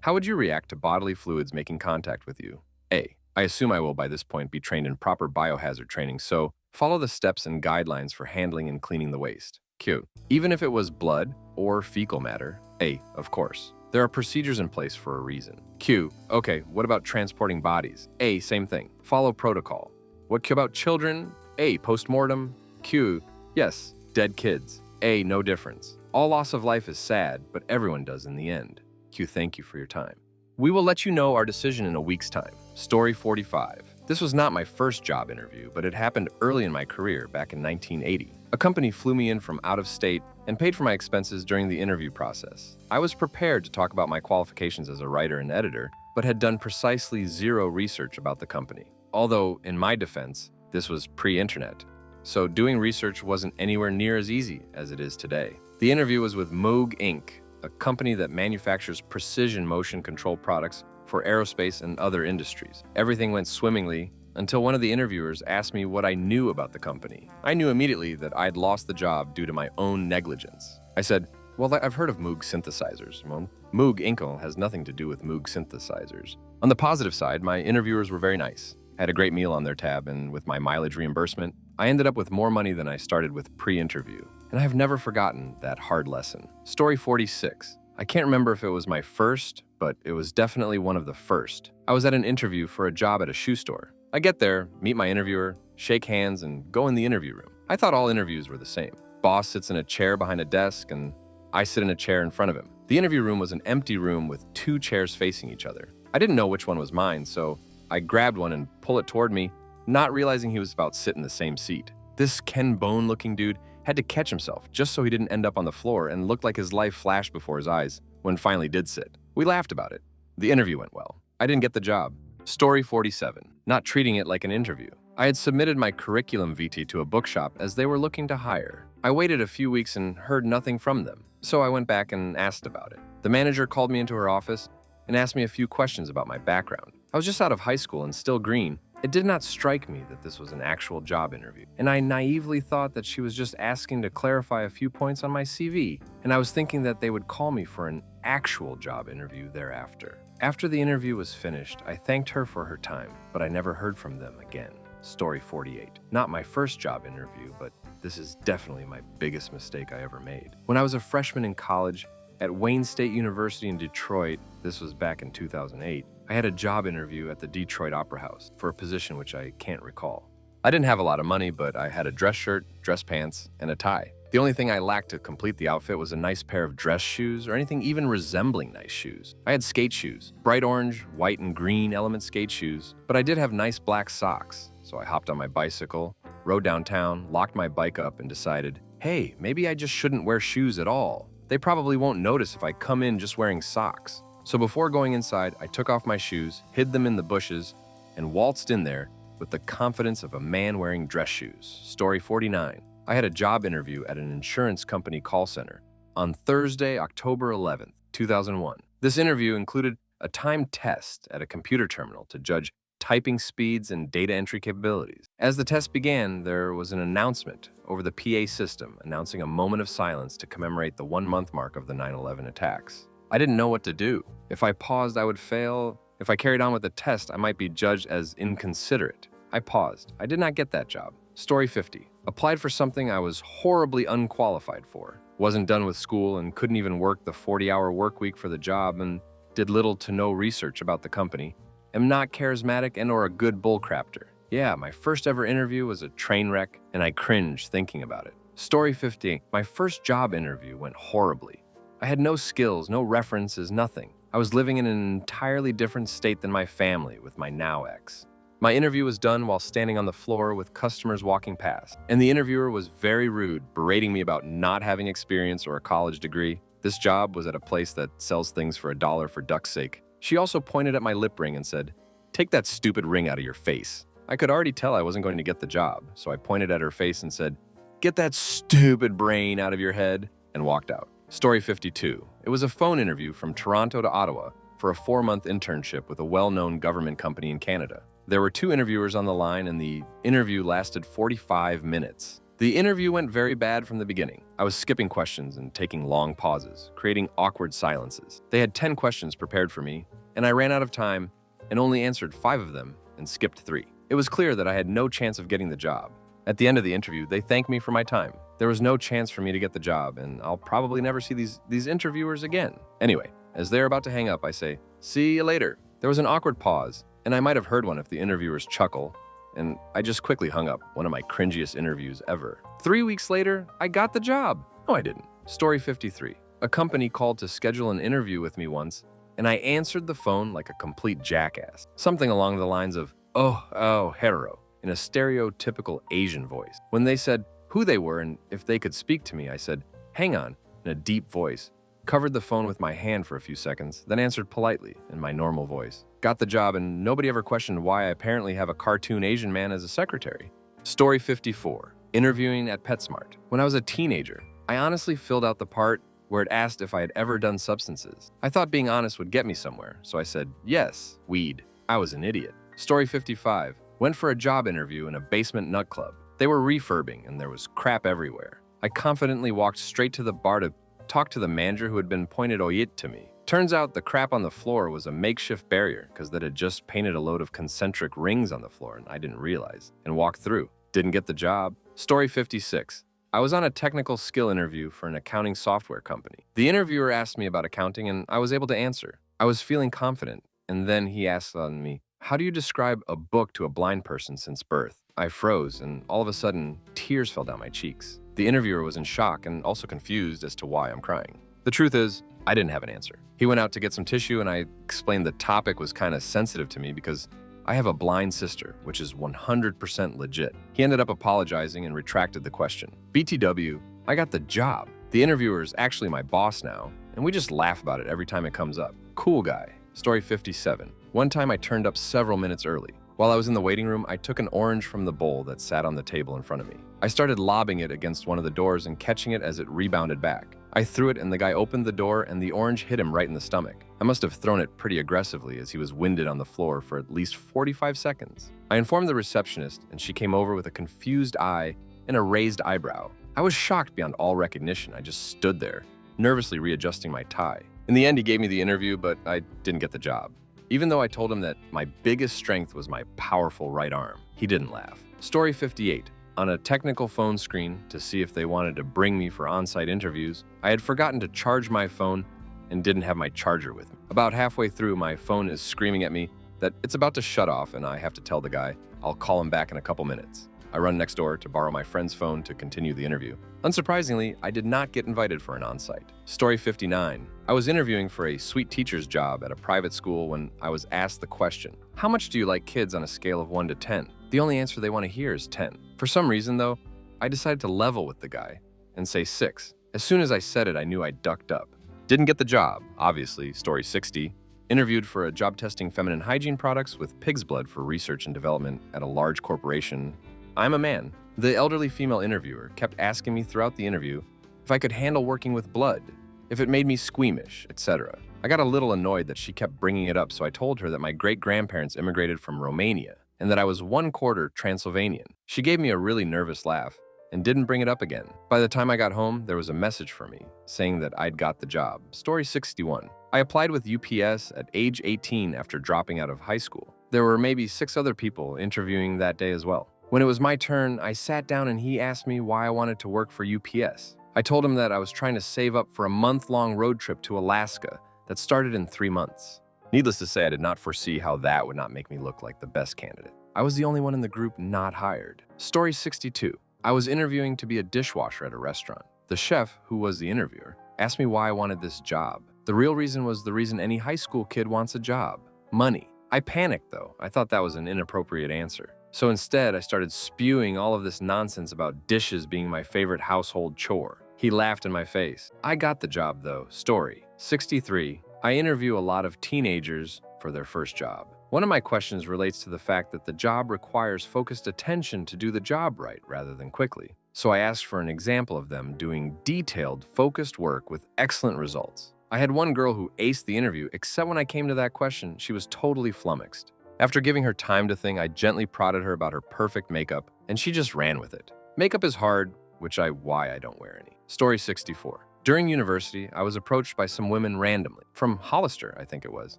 How would you react to bodily fluids making contact with you? A. I assume I will by this point be trained in proper biohazard training, so follow the steps and guidelines for handling and cleaning the waste. Q. Even if it was blood or fecal matter? A. Of course. There are procedures in place for a reason. Q. Okay, what about transporting bodies? A. Same thing. Follow protocol. What about children? A. Postmortem. Q. Yes. Dead kids. A. No difference. All loss of life is sad, but everyone does in the end. Q. Thank you for your time. We will let you know our decision in a week's time. Story 45. This was not my first job interview, but it happened early in my career back in 1980. A company flew me in from out of state and paid for my expenses during the interview process. I was prepared to talk about my qualifications as a writer and editor, but had done precisely zero research about the company. Although, in my defense, this was pre-internet, so doing research wasn't anywhere near as easy as it is today. The interview was with Moog Inc., a company that manufactures precision motion control products for aerospace and other industries. Everything went swimmingly until one of the interviewers asked me what I knew about the company. I knew immediately that I'd lost the job due to my own negligence. I said, well, I've heard of Moog synthesizers. Well, Moog Inc. has nothing to do with Moog synthesizers. On the positive side, my interviewers were very nice. I had a great meal on their tab, and with my mileage reimbursement, I ended up with more money than I started with pre-interview. And I have never forgotten that hard lesson. Story 46. I can't remember if it was my first, but it was definitely one of the first. I was at an interview for a job at a shoe store. I get there, meet my interviewer, shake hands, and go in the interview room. I thought all interviews were the same. Boss sits in a chair behind a desk, and I sit in a chair in front of him. The interview room was an empty room with 2 chairs facing each other. I didn't know which one was mine, so I grabbed one and pulled it toward me, not realizing he was about to sit in the same seat. This Ken Bone-looking dude had to catch himself just so he didn't end up on the floor and looked like his life flashed before his eyes when finally did sit. We laughed about it. The interview went well. I didn't get the job, Story 47. Not treating it like an interview. I had submitted my curriculum vitae to a bookshop as they were looking to hire. I waited a few weeks and heard nothing from them, so I went back and asked about it. The manager called me into her office and asked me a few questions about my background. I was just out of high school and still green. It did not strike me that this was an actual job interview, and I naively thought that she was just asking to clarify a few points on my CV, and I was thinking that they would call me for an actual job interview thereafter. After the interview was finished, I thanked her for her time, but I never heard from them again. Story 48. Not my first job interview, but this is definitely my biggest mistake I ever made. When I was a freshman in college at Wayne State University in Detroit, this was back in 2008, I had a job interview at the Detroit Opera House for a position which I can't recall. I didn't have a lot of money, but I had a dress shirt, dress pants, and a tie. The only thing I lacked to complete the outfit was a nice pair of dress shoes or anything even resembling nice shoes. I had skate shoes, bright orange, white, and green element skate shoes, but I did have nice black socks. So I hopped on my bicycle, rode downtown, locked my bike up, and decided, hey, maybe I just shouldn't wear shoes at all. They probably won't notice if I come in just wearing socks. So before going inside, I took off my shoes, hid them in the bushes, and waltzed in there with the confidence of a man wearing dress shoes. Story 49. I had a job interview at an insurance company call center on Thursday, October 11th, 2001. This interview included a timed test at a computer terminal to judge typing speeds and data entry capabilities. As the test began, there was an announcement over the PA system announcing a moment of silence to commemorate the 1-month mark of the 9/11 attacks. I didn't know what to do. If I paused, I would fail. If I carried on with the test, I might be judged as inconsiderate. I paused. I did not get that job. Story 50. Applied for something I was horribly unqualified for. Wasn't done with school and couldn't even work the 40-hour work week for the job and did little to no research about the company. Am not charismatic and or a good bullcrapter. Yeah, my first ever interview was a train wreck and I cringed thinking about it. Story 50. My first job interview went horribly. I had no skills, no references, nothing. I was living in an entirely different state than my family with my now ex. My interview was done while standing on the floor with customers walking past, and the interviewer was very rude, berating me about not having experience or a college degree. This job was at a place that sells things for $1 for duck's sake. She also pointed at my lip ring and said, "Take that stupid ring out of your face." I could already tell I wasn't going to get the job, so I pointed at her face and said, "Get that stupid brain out of your head," and walked out. Story 52. It was a phone interview from Toronto to Ottawa for a 4-month internship with a well-known government company in Canada. There were 2 interviewers on the line and the interview lasted 45 minutes. The interview went very bad from the beginning. I was skipping questions and taking long pauses, creating awkward silences. They had 10 questions prepared for me, and I ran out of time and only answered 5 of them and skipped 3. It was clear that I had no chance of getting the job. At the end of the interview, they thanked me for my time. There was no chance for me to get the job, and I'll probably never see these interviewers again. Anyway, as they're about to hang up, I say, "See you later." There was an awkward pause, and I might have heard one if the interviewers chuckle, and I just quickly hung up, one of my cringiest interviews ever. 3 weeks later, I got the job. No, I didn't. Story 53. A company called to schedule an interview with me once, and I answered the phone like a complete jackass. Something along the lines of, oh, hetero, in a stereotypical Asian voice. When they said who they were and if they could speak to me, I said, "Hang on," in a deep voice, covered the phone with my hand for a few seconds, then answered politely in my normal voice. Got the job, and nobody ever questioned why I apparently have a cartoon Asian man as a secretary. Story 54. Interviewing at PetSmart. When I was a teenager, I honestly filled out the part where it asked if I had ever done substances. I thought being honest would get me somewhere, so I said, yes, weed. I was an idiot. Story 55. Went for a job interview in a basement nut club. They were refurbing, and there was crap everywhere. I confidently walked straight to the bar to talk to the manager who had been pointed oyit to me. Turns out the crap on the floor was a makeshift barrier because that had just painted a load of concentric rings on the floor and I didn't realize, and walked through. Didn't get the job. Story 56. I was on a technical skill interview for an accounting software company. The interviewer asked me about accounting and I was able to answer. I was feeling confident, and then he asked on me, "How do you describe a book to a blind person since birth?" I froze, and all of a sudden, tears fell down my cheeks. The interviewer was in shock and also confused as to why I'm crying. The truth is, I didn't have an answer. He went out to get some tissue, and I explained the topic was kind of sensitive to me because I have a blind sister, which is 100% legit. He ended up apologizing and retracted the question. BTW, I got the job. The interviewer is actually my boss now, and we just laugh about it every time it comes up. Cool guy. Story 57. One time I turned up several minutes early. While I was in the waiting room, I took an orange from the bowl that sat on the table in front of me. I started lobbing it against one of the doors and catching it as it rebounded back. I threw it and the guy opened the door and the orange hit him right in the stomach. I must have thrown it pretty aggressively as he was winded on the floor for at least 45 seconds. I informed the receptionist and she came over with a confused eye and a raised eyebrow. I was shocked beyond all recognition. I just stood there, nervously readjusting my tie. In the end, he gave me the interview, but I didn't get the job. Even though I told him that my biggest strength was my powerful right arm, he didn't laugh. Story 58. On a technical phone screen to see if they wanted to bring me for on-site interviews, I had forgotten to charge my phone and didn't have my charger with me. About halfway through, my phone is screaming at me that it's about to shut off and I have to tell the guy I'll call him back in a couple minutes. I run next door to borrow my friend's phone to continue the interview. Unsurprisingly, I did not get invited for an on-site. Story 59. I was interviewing for a sweet teacher's job at a private school when I was asked the question, how much do you like kids on a scale of 1 to 10? The only answer they want to hear is 10. For some reason, though, I decided to level with the guy and say 6. As soon as I said it, I knew I ducked up. Didn't get the job, obviously. Story 60. Interviewed for a job testing feminine hygiene products with pig's blood for research and development at a large corporation. I'm a man. The elderly female interviewer kept asking me throughout the interview if I could handle working with blood, if it made me squeamish, etc. I got a little annoyed that she kept bringing it up, so I told her that my great-grandparents immigrated from Romania and that I was 1/4 Transylvanian. She gave me a really nervous laugh and didn't bring it up again. By the time I got home, there was a message for me saying that I'd got the job. Story 61. I applied with UPS at age 18 after dropping out of high school. There were maybe 6 other people interviewing that day as well. When it was my turn, I sat down and he asked me why I wanted to work for UPS. I told him that I was trying to save up for a month-long road trip to Alaska that started in 3 months. Needless to say, I did not foresee how that would not make me look like the best candidate. I was the only one in the group not hired. Story 62. I was interviewing to be a dishwasher at a restaurant. The chef, who was the interviewer, asked me why I wanted this job. The real reason was the reason any high school kid wants a job: money. I panicked, though. I thought that was an inappropriate answer. So instead, I started spewing all of this nonsense about dishes being my favorite household chore. He laughed in my face. I got the job, though. Story 63. I interview a lot of teenagers for their first job. One of my questions relates to the fact that the job requires focused attention to do the job right rather than quickly. So I asked for an example of them doing detailed, focused work with excellent results. I had one girl who aced the interview, except when I came to that question, she was totally flummoxed. After giving her time to think, I gently prodded her about her perfect makeup, and she just ran with it. Makeup is hard, why I don't wear any. Story 64. During university, I was approached by some women randomly, from Hollister, I think it was.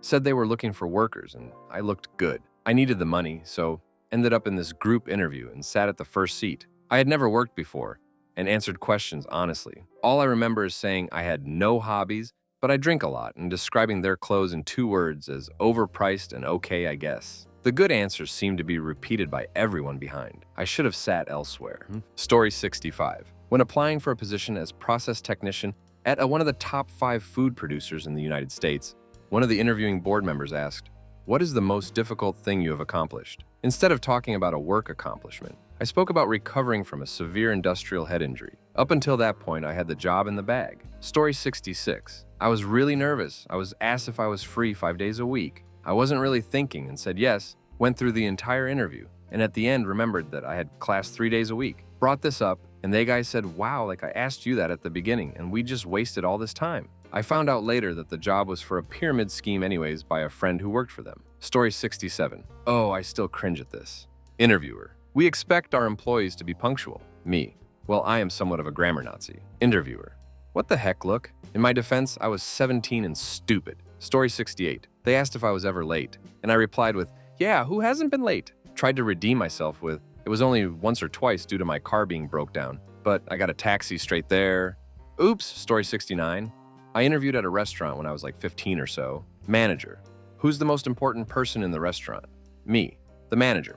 Said they were looking for workers, and I looked good. I needed the money, so ended up in this group interview and sat at the first seat. I had never worked before, and answered questions honestly. All I remember is saying I had no hobbies, but I drink a lot, and describing their clothes in 2 words as overpriced and okay, I guess. The good answers seemed to be repeated by everyone behind. I should have sat elsewhere. Story 65. When applying for a position as process technician at one of the top 5 food producers in the United States, one of the interviewing board members asked, "What is the most difficult thing you have accomplished?" Instead of talking about a work accomplishment, I spoke about recovering from a severe industrial head injury. Up until that point, I had the job in the bag. Story 66. I was really nervous. I was asked if I was free 5 days a week. I wasn't really thinking and said yes, went through the entire interview, and at the end remembered that I had class 3 days a week. Brought this up, and they guys said, "Wow, like I asked you that at the beginning, and we just wasted all this time." I found out later that the job was for a pyramid scheme anyways by a friend who worked for them. Story 67. Oh, I still cringe at this. Interviewer. We expect our employees to be punctual. Me. Well, I am somewhat of a grammar Nazi. Interviewer. What the heck, look? In my defense, I was 17 and stupid. Story 68. They asked if I was ever late, and I replied with, "Yeah, who hasn't been late?" Tried to redeem myself with, "It was only once or twice due to my car being broke down, but I got a taxi straight there." Oops. Story 69. I interviewed at a restaurant when I was like 15 or so. Manager. Who's the most important person in the restaurant? Me. The manager.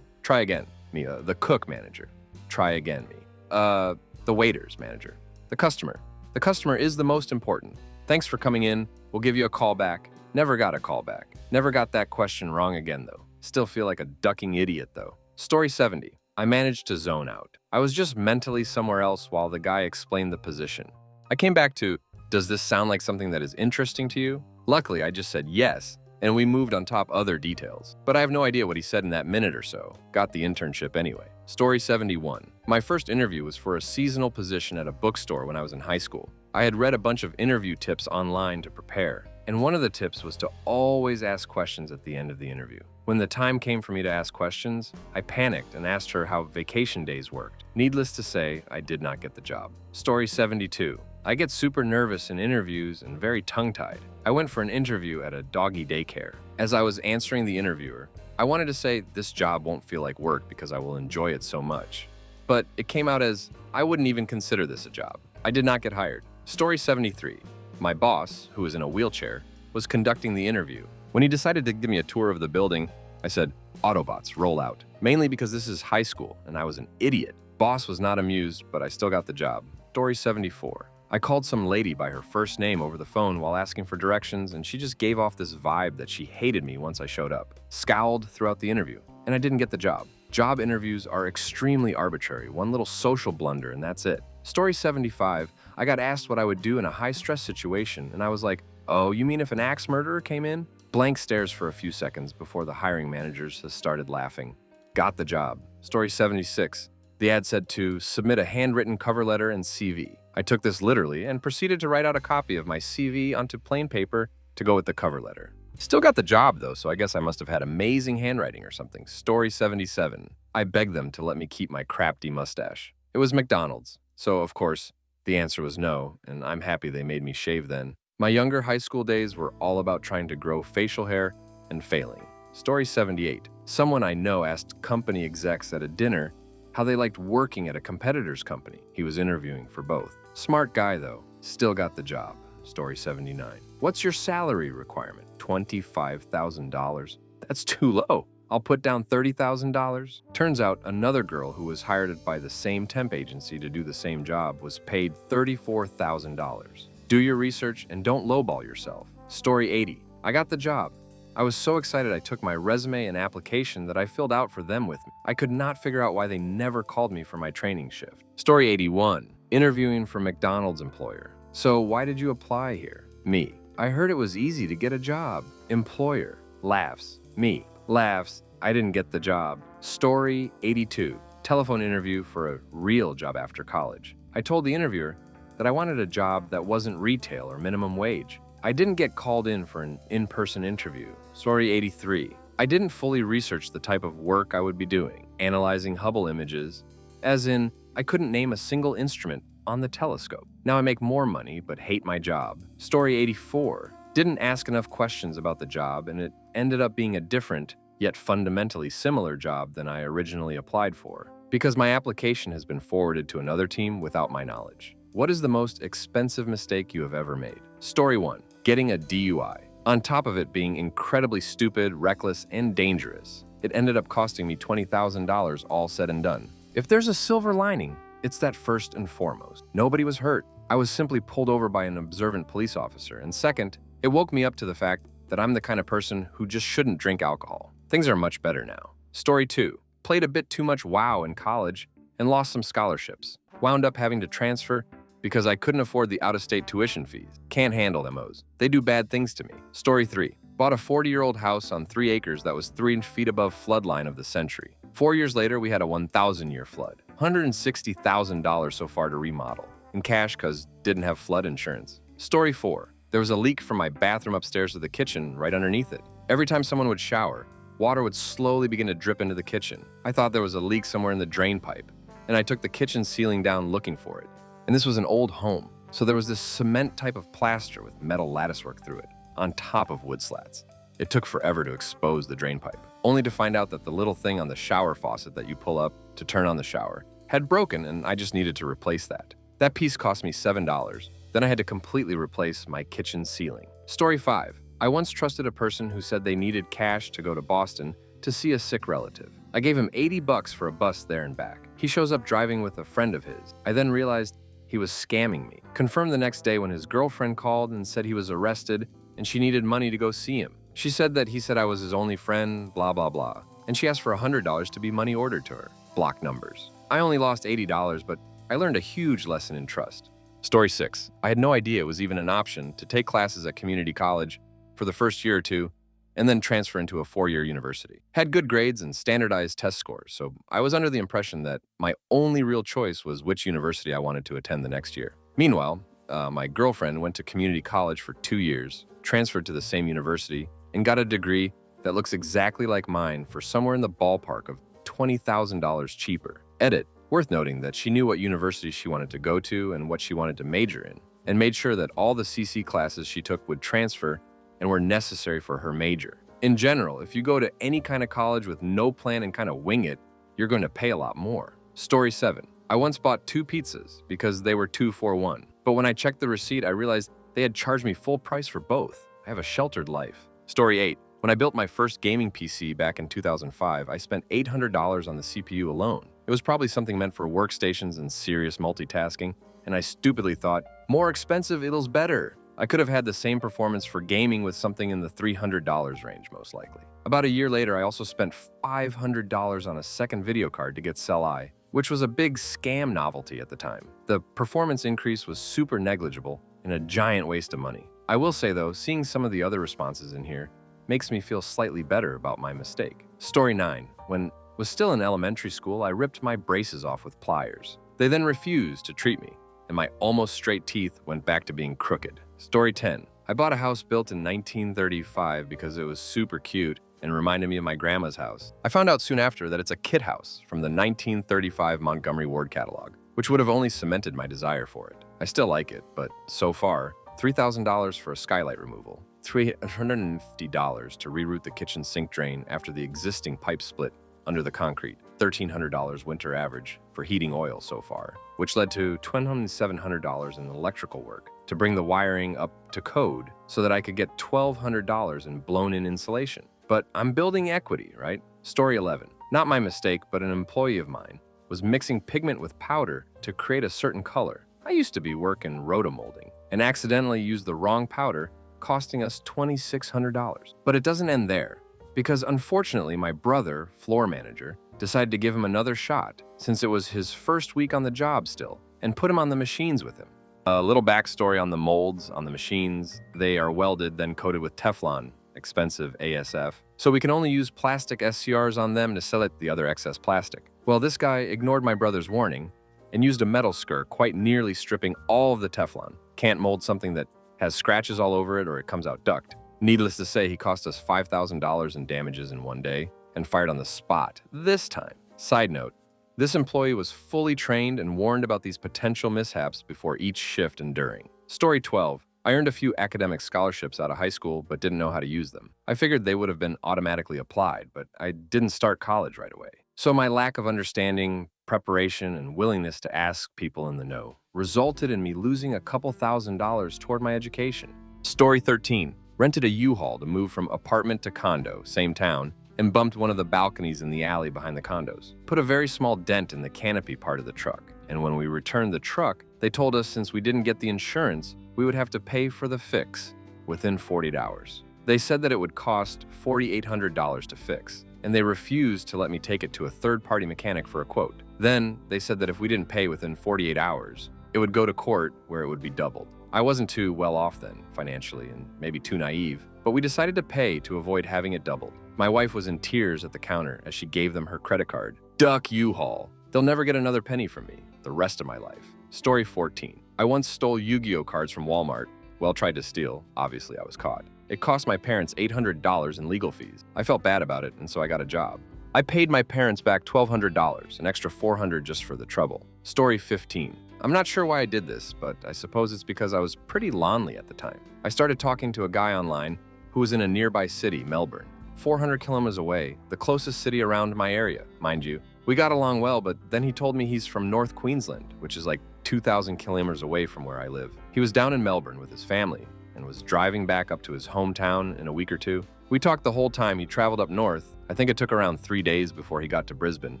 Try again. Me. The cook manager. Try again. Me. The waiter's manager. The customer. The customer is the most important. Thanks for coming in. We'll give you a call back. Never got a call back. Never got that question wrong again, though. Still feel like a ducking idiot, though. Story 70. I managed to zone out. I was just mentally somewhere else while the guy explained the position. I came back to, "Does this sound like something that is interesting to you?" Luckily, I just said yes, and we moved on top other details. But I have no idea what he said in that minute or so. Got the internship anyway. Story 71. My first interview was for a seasonal position at a bookstore when I was in high school. I had read a bunch of interview tips online to prepare, and one of the tips was to always ask questions at the end of the interview. When the time came for me to ask questions, I panicked and asked her how vacation days worked. Needless to say, I did not get the job. Story 72. I get super nervous in interviews and very tongue-tied. I went for an interview at a doggy daycare. As I was answering the interviewer, I wanted to say this job won't feel like work because I will enjoy it so much. But it came out as I wouldn't even consider this a job. I did not get hired. Story 73. My boss, who was in a wheelchair, was conducting the interview. When he decided to give me a tour of the building, I said, "Autobots, roll out." Mainly because this is high school and I was an idiot. Boss was not amused, but I still got the job. Story 74. I called some lady by her first name over the phone while asking for directions, and she just gave off this vibe that she hated me once I showed up. Scowled throughout the interview, and I didn't get the job. Job interviews are extremely arbitrary, one little social blunder and that's it. Story 75, I got asked what I would do in a high-stress situation, and I was like, "Oh, you mean if an axe murderer came in?" Blank stares for a few seconds before the hiring managers started laughing. Got the job. Story 76, the ad said to submit a handwritten cover letter and CV. I took this literally and proceeded to write out a copy of my CV onto plain paper to go with the cover letter. Still got the job though, so I guess I must have had amazing handwriting or something. Story 77. I begged them to let me keep my crafty mustache. It was McDonald's, so of course, the answer was no, and I'm happy they made me shave then. My younger high school days were all about trying to grow facial hair and failing. Story 78. Someone I know asked company execs at a dinner how they liked working at a competitor's company. He was interviewing for both. Smart guy though, still got the job. Story 79. What's your salary requirement? $25,000. That's too low. I'll put down $30,000. Turns out another girl who was hired by the same temp agency to do the same job was paid $34,000. Do your research and don't lowball yourself. Story 80. I got the job. I was so excited I took my resume and application that I filled out for them with me. I could not figure out why they never called me for my training shift. Story 81. Interviewing for McDonald's employer. So why did you apply here? Me. I heard it was easy to get a job. Employer. Laughs. Me. Laughs. I didn't get the job. Story 82. Telephone interview for a real job after college. I told the interviewer that I wanted a job that wasn't retail or minimum wage. I didn't get called in for an in-person interview. Story 83. I didn't fully research the type of work I would be doing, analyzing Hubble images, as in, I couldn't name a single instrument on the telescope. Now I make more money, but hate my job. Story 84. Didn't ask enough questions about the job, and it ended up being a different, yet fundamentally similar job than I originally applied for, because my application has been forwarded to another team without my knowledge. What is the most expensive mistake you have ever made? Story 1. Getting a DUI. On top of it being incredibly stupid, reckless, and dangerous, it ended up costing me $20,000 all said and done. If there's a silver lining, it's that first and foremost. Nobody was hurt. I was simply pulled over by an observant police officer. And second, it woke me up to the fact that I'm the kind of person who just shouldn't drink alcohol. Things are much better now. Story 2. Played a bit too much WoW in college and lost some scholarships. Wound up having to transfer because I couldn't afford the out-of-state tuition fees. Can't handle MOs. They do bad things to me. Story 3. Bought a 40-year-old house on 3 acres that was 3 feet above floodline of the century. 4 years later, we had a 1,000-year flood. $160,000 so far to remodel. In cash, cause didn't have flood insurance. Story 4. There was a leak from my bathroom upstairs to the kitchen right underneath it. Every time someone would shower, water would slowly begin to drip into the kitchen. I thought there was a leak somewhere in the drain pipe, and I took the kitchen ceiling down looking for it. And this was an old home, so there was this cement type of plaster with metal latticework through it, on top of wood slats. It took forever to expose the drain pipe, only to find out that the little thing on the shower faucet that you pull up to turn on the shower had broken, and I just needed to replace that. That piece cost me $7. Then I had to completely replace my kitchen ceiling. Story 5. I once trusted a person who said they needed cash to go to Boston to see a sick relative. I gave him $80 for a bus there and back. He shows up driving with a friend of his. I then realized he was scamming me. Confirmed the next day when his girlfriend called and said he was arrested and she needed money to go see him. She said that he said I was his only friend, blah, blah, blah. And she asked for $100 to be money ordered to her. Block numbers. I only lost $80, but I learned a huge lesson in trust. Story 6. I had no idea it was even an option to take classes at community college for the first year or two and then transfer into a 4-year university. Had good grades and standardized test scores, so I was under the impression that my only real choice was which university I wanted to attend the next year. Meanwhile, my girlfriend went to community college for 2 years, transferred to the same university, and got a degree that looks exactly like mine for somewhere in the ballpark of $20,000 cheaper. Edit. Worth noting that she knew what university she wanted to go to and what she wanted to major in, and made sure that all the CC classes she took would transfer and were necessary for her major. In general, if you go to any kind of college with no plan and kind of wing it, you're going to pay a lot more. Story 7. I once bought 2 pizzas because they were 2 for 1, but when I checked the receipt, I realized they had charged me full price for both. I have a sheltered life. Story 8. When I built my first gaming PC back in 2005, I spent $800 on the CPU alone. It was probably something meant for workstations and serious multitasking, and I stupidly thought, more expensive equals better. I could have had the same performance for gaming with something in the $300 range, most likely. About a year later, I also spent $500 on a second video card to get Cell-I, which was a big scam novelty at the time. The performance increase was super negligible and a giant waste of money. I will say though, seeing some of the other responses in here makes me feel slightly better about my mistake. Story 9. When I was still in elementary school, I ripped my braces off with pliers. They then refused to treat me, and my almost straight teeth went back to being crooked. Story 10. I bought a house built in 1935 because it was super cute and reminded me of my grandma's house. I found out soon after that it's a kit house from the 1935 Montgomery Ward catalog, which would have only cemented my desire for it. I still like it, but so far, $3,000 for a skylight removal, $350 to reroute the kitchen sink drain after the existing pipe split under the concrete, $1,300 winter average for heating oil so far, which led to $2,700 in electrical work to bring the wiring up to code so that I could get $1,200 in blown-in insulation. But I'm building equity, right? Story 11. Not my mistake, but an employee of mine was mixing pigment with powder to create a certain color. I used to be working rotomolding and accidentally used the wrong powder, costing us $2,600. But it doesn't end there, because unfortunately my brother, floor manager, decided to give him another shot since it was his first week on the job still, and put him on the machines with him. A little backstory on the molds on the machines. They are welded, then coated with Teflon, expensive ASF, so we can only use plastic SCRs on them to sell it the other excess plastic. Well, this guy ignored my brother's warning and used a metal skir, quite nearly stripping all of the Teflon. Can't mold something that has scratches all over it or it comes out ducked. Needless to say, he cost us $5,000 in damages in one day and fired on the spot this time. Side note, this employee was fully trained and warned about these potential mishaps before each shift and during. Story 12. I earned a few academic scholarships out of high school but didn't know how to use them. I figured they would have been automatically applied, but I didn't start college right away. So my lack of understanding, preparation, and willingness to ask people in the know resulted in me losing a couple $1,000s toward my education. Story 13. Rented a U-Haul to move from apartment to condo, same town, and bumped one of the balconies in the alley behind the condos. Put a very small dent in the canopy part of the truck, and when we returned the truck, they told us since we didn't get the insurance, we would have to pay for the fix within 48 hours. They said that it would cost $4,800 to fix, and they refused to let me take it to a third-party mechanic for a quote. Then, they said that if we didn't pay within 48 hours, it would go to court where it would be doubled. I wasn't too well off then, financially, and maybe too naive, but we decided to pay to avoid having it doubled. My wife was in tears at the counter as she gave them her credit card. Duck U-Haul. They'll never get another penny from me the rest of my life. Story 14. I once stole Yu-Gi-Oh cards from Walmart. Well, tried to steal. Obviously, I was caught. It cost my parents $800 in legal fees. I felt bad about it, and so I got a job. I paid my parents back $1,200, an extra $400 just for the trouble. Story 15. I'm not sure why I did this, but I suppose it's because I was pretty lonely at the time. I started talking to a guy online who was in a nearby city, Melbourne, 400 kilometers away, the closest city around my area, mind you. We got along well, but then he told me he's from North Queensland, which is like 2,000 kilometers away from where I live. He was down in Melbourne with his family and was driving back up to his hometown in a week or two. We talked the whole time he traveled up north. I think it took around 3 days before he got to Brisbane,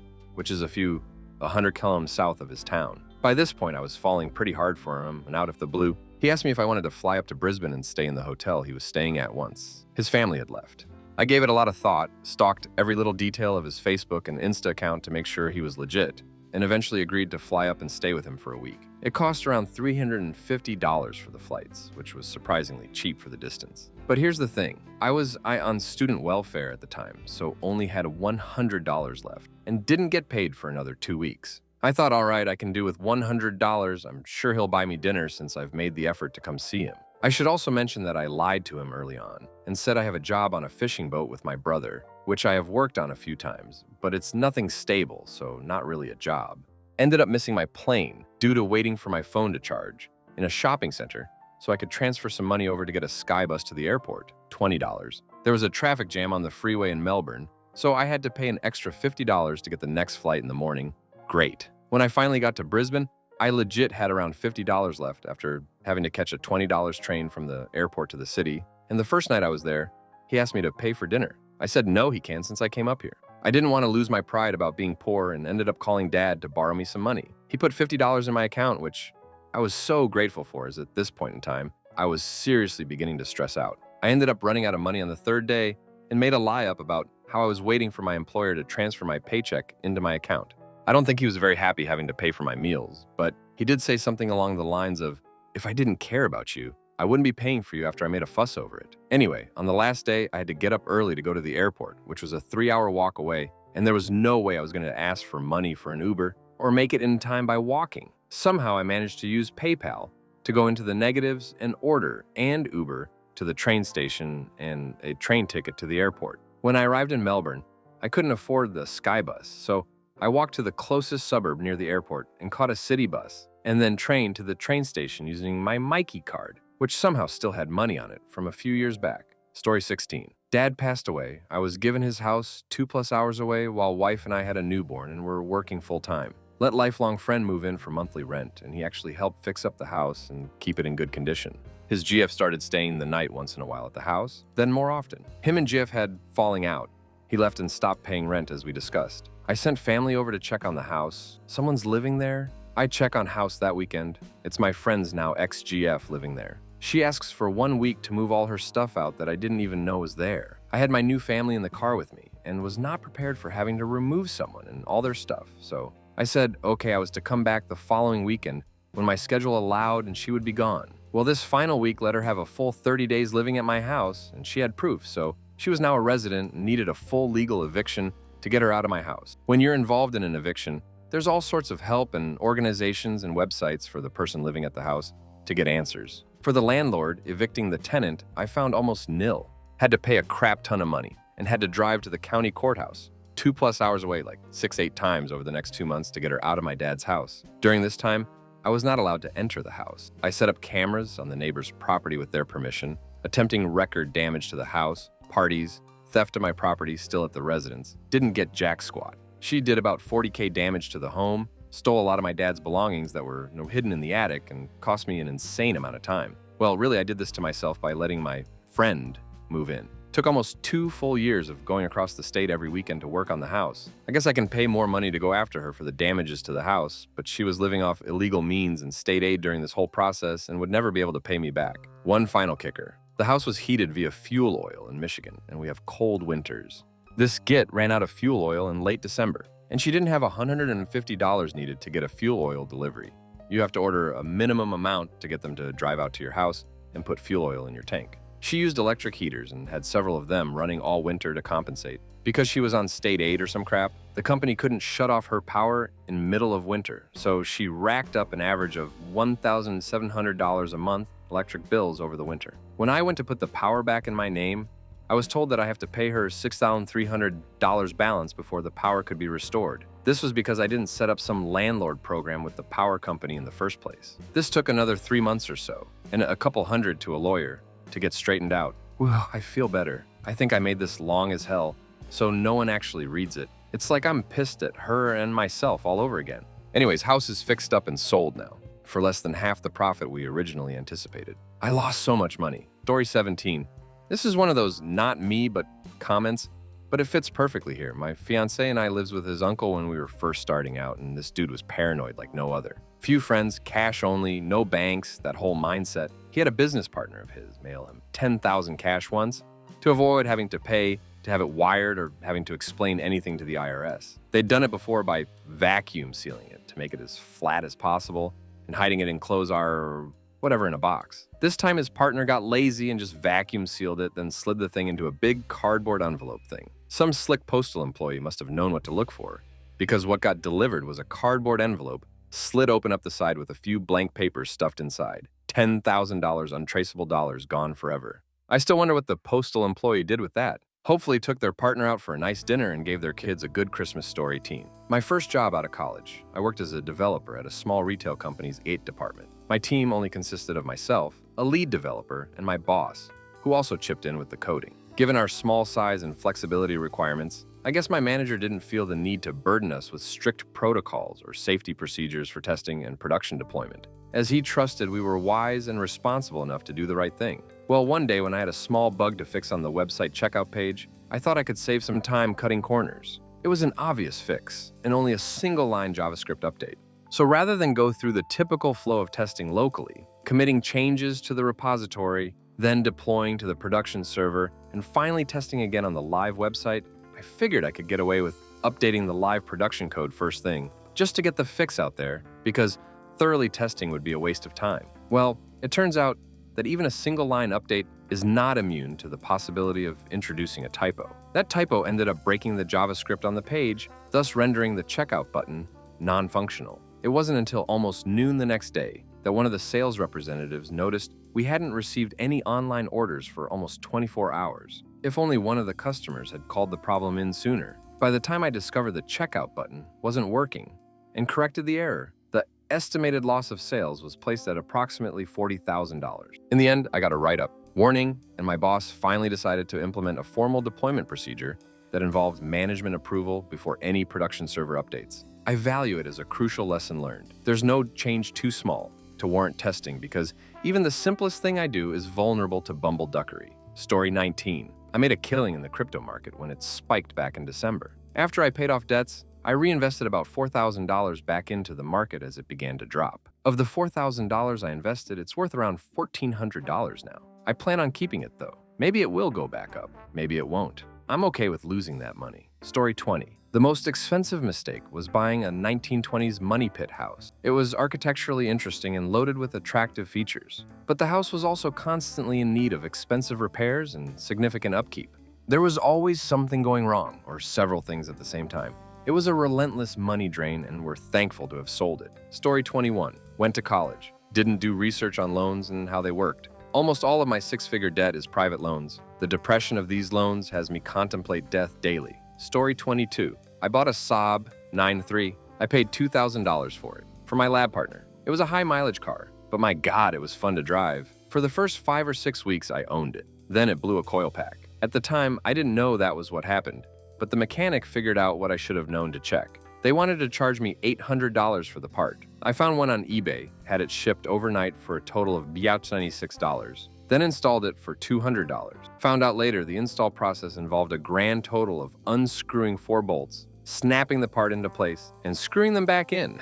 which is a few 100 kilometers south of his town. By this point, I was falling pretty hard for him, and out of the blue, he asked me if I wanted to fly up to Brisbane and stay in the hotel he was staying at once. His family had left. I gave it a lot of thought, stalked every little detail of his Facebook and Insta account to make sure he was legit, and eventually agreed to fly up and stay with him for a week. It cost around $350 for the flights, which was surprisingly cheap for the distance. But here's the thing, I was on student welfare at the time, so only had $100 left and didn't get paid for another 2 weeks. I thought, all right, I can do with $100. I'm sure he'll buy me dinner since I've made the effort to come see him. I should also mention that I lied to him early on and said I have a job on a fishing boat with my brother, which I have worked on a few times, but it's nothing stable, so not really a job. Ended up missing my plane due to waiting for my phone to charge in a shopping center so I could transfer some money over to get a sky bus to the airport, $20. There was a traffic jam on the freeway in Melbourne, so I had to pay an extra $50 to get the next flight in the morning. Great. When I finally got to Brisbane, I legit had around $50 left after having to catch a $20 train from the airport to the city. And the first night I was there, he asked me to pay for dinner. I said no, he can since I came up here. I didn't want to lose my pride about being poor and ended up calling Dad to borrow me some money. He put $50 in my account, which I was so grateful for, as at this point in time, I was seriously beginning to stress out. I ended up running out of money on the third day and made a lie up about how I was waiting for my employer to transfer my paycheck into my account. I don't think he was very happy having to pay for my meals, but he did say something along the lines of, if I didn't care about you, I wouldn't be paying for you after I made a fuss over it. Anyway, on the last day, I had to get up early to go to the airport, which was a 3-hour walk away, and there was no way I was going to ask for money for an Uber or make it in time by walking. Somehow I managed to use PayPal to go into the negatives and order and Uber to the train station and a train ticket to the airport. When I arrived in Melbourne, I couldn't afford the Sky Bus, so I walked to the closest suburb near the airport and caught a city bus, and then trained to the train station using my Mikey card, which somehow still had money on it from a few years back. Story 16. Dad passed away. I was given his house 2+ hours away while wife and I had a newborn and were working full-time. Let lifelong friend move in for monthly rent, and he actually helped fix up the house and keep it in good condition. His GF started staying the night once in a while at the house, then more often. Him and GF had falling out. He left and stopped paying rent as we discussed. I sent family over to check on the house. Someone's living there? I check on house that weekend. It's my friend's now ex-GF living there. She asks for 1 week to move all her stuff out that I didn't even know was there. I had my new family in the car with me and was not prepared for having to remove someone and all their stuff, so I said, okay, I was to come back the following weekend when my schedule allowed and she would be gone. Well, this final week let her have a full 30 days living at my house, and she had proof, so she was now a resident and needed a full legal eviction to get her out of my house. When you're involved in an eviction, there's all sorts of help and organizations and websites for the person living at the house to get answers. For the landlord evicting the tenant, I found almost nil. Had to pay a crap ton of money and had to drive to the county courthouse 2+ hours away, like 6-8 times over the next 2 months to get her out of my dad's house. During this time, I was not allowed to enter the house. I set up cameras on the neighbor's property with their permission, attempting record damage to the house, parties, theft of my property still at the residence. Didn't get jack squat. She did about $40K damage to the home, stole a lot of my dad's belongings that were hidden in the attic, and cost me an insane amount of time. Well, really, I did this to myself by letting my friend move in. Took almost 2 full years of going across the state every weekend to work on the house. I guess I can pay more money to go after her for the damages to the house, but she was living off illegal means and state aid during this whole process and would never be able to pay me back. One final kicker. The house was heated via fuel oil in Michigan, and we have cold winters. This git ran out of fuel oil in late December, and she didn't have $150 needed to get a fuel oil delivery. You have to order a minimum amount to get them to drive out to your house and put fuel oil in your tank. She used electric heaters and had several of them running all winter to compensate. Because she was on state aid or some crap, the company couldn't shut off her power in middle of winter, so she racked up an average of $1,700 a month electric bills over the winter. When I went to put the power back in my name, I was told that I have to pay her $6,300 balance before the power could be restored. This was because I didn't set up some landlord program with the power company in the first place. This took another 3 months or so, and a couple hundred to a lawyer to get straightened out. Well, I feel better. I think I made this long as hell, so no one actually reads it. It's like I'm pissed at her and myself all over again. Anyways, house is fixed up and sold now, for less than half the profit we originally anticipated. I lost so much money. Story 17. This is one of those not me but comments, but it fits perfectly here. My fiance and I lived with his uncle when we were first starting out, and this dude was paranoid like no other. Few friends, cash only, no banks, that whole mindset. He had a business partner of his mail him $10,000 cash once to avoid having to pay to have it wired or having to explain anything to the IRS. They'd done it before by vacuum sealing it to make it as flat as possible and hiding it in Close-R or whatever in a box. This time his partner got lazy and just vacuum sealed it, then slid the thing into a big cardboard envelope thing. Some slick postal employee must have known what to look for, because what got delivered was a cardboard envelope slid open up the side with a few blank papers stuffed inside. $10,000 untraceable dollars gone forever. I still wonder what the postal employee did with that. Hopefully took their partner out for a nice dinner and gave their kids a good Christmas story team. My first job out of college, I worked as a developer at a small retail company's 8 department. My team only consisted of myself, a lead developer, and my boss, who also chipped in with the coding. Given our small size and flexibility requirements, I guess my manager didn't feel the need to burden us with strict protocols or safety procedures for testing and production deployment, as he trusted we were wise and responsible enough to do the right thing. Well, one day when I had a small bug to fix on the website checkout page, I thought I could save some time cutting corners. It was an obvious fix, and only a single-line JavaScript update. So rather than go through the typical flow of testing locally, committing changes to the repository, then deploying to the production server, and finally testing again on the live website, I figured I could get away with updating the live production code first thing, just to get the fix out there, because thoroughly testing would be a waste of time. Well, it turns out that even a single-line update is not immune to the possibility of introducing a typo. That typo ended up breaking the JavaScript on the page, thus rendering the checkout button non-functional. It wasn't until almost noon the next day that one of the sales representatives noticed we hadn't received any online orders for almost 24 hours. If only one of the customers had called the problem in sooner. By the time I discovered the checkout button wasn't working and corrected the error, the estimated loss of sales was placed at approximately $40,000. In the end, I got a write-up, warning, and my boss finally decided to implement a formal deployment procedure that involved management approval before any production server updates. I value it as a crucial lesson learned. There's no change too small to warrant testing because even the simplest thing I do is vulnerable to bumbleduckery. Story 19. I made a killing in the crypto market when it spiked back in December. After I paid off debts, I reinvested about $4,000 back into the market as it began to drop. Of the $4,000 I invested, it's worth around $1,400 now. I plan on keeping it though. Maybe it will go back up, maybe it won't. I'm okay with losing that money. Story 20. The most expensive mistake was buying a 1920s money pit house. It was architecturally interesting and loaded with attractive features. But the house was also constantly in need of expensive repairs and significant upkeep. There was always something going wrong, or several things at the same time. It was a relentless money drain and we're thankful to have sold it. Story 21. Went to college. Didn't do research on loans and how they worked. Almost all of my six-figure debt is private loans. The depression of these loans has me contemplate death daily. Story 22. I bought a Saab 9.3. I paid $2,000 for it, for my lab partner. It was a high-mileage car, but my God, it was fun to drive. For the first 5 or 6 weeks, I owned it. Then it blew a coil pack. At the time, I didn't know that was what happened, but the mechanic figured out what I should have known to check. They wanted to charge me $800 for the part. I found one on eBay, had it shipped overnight for a total of $96, then installed it for $200. Found out later the install process involved a grand total of unscrewing 4 bolts, snapping the part into place, and screwing them back in.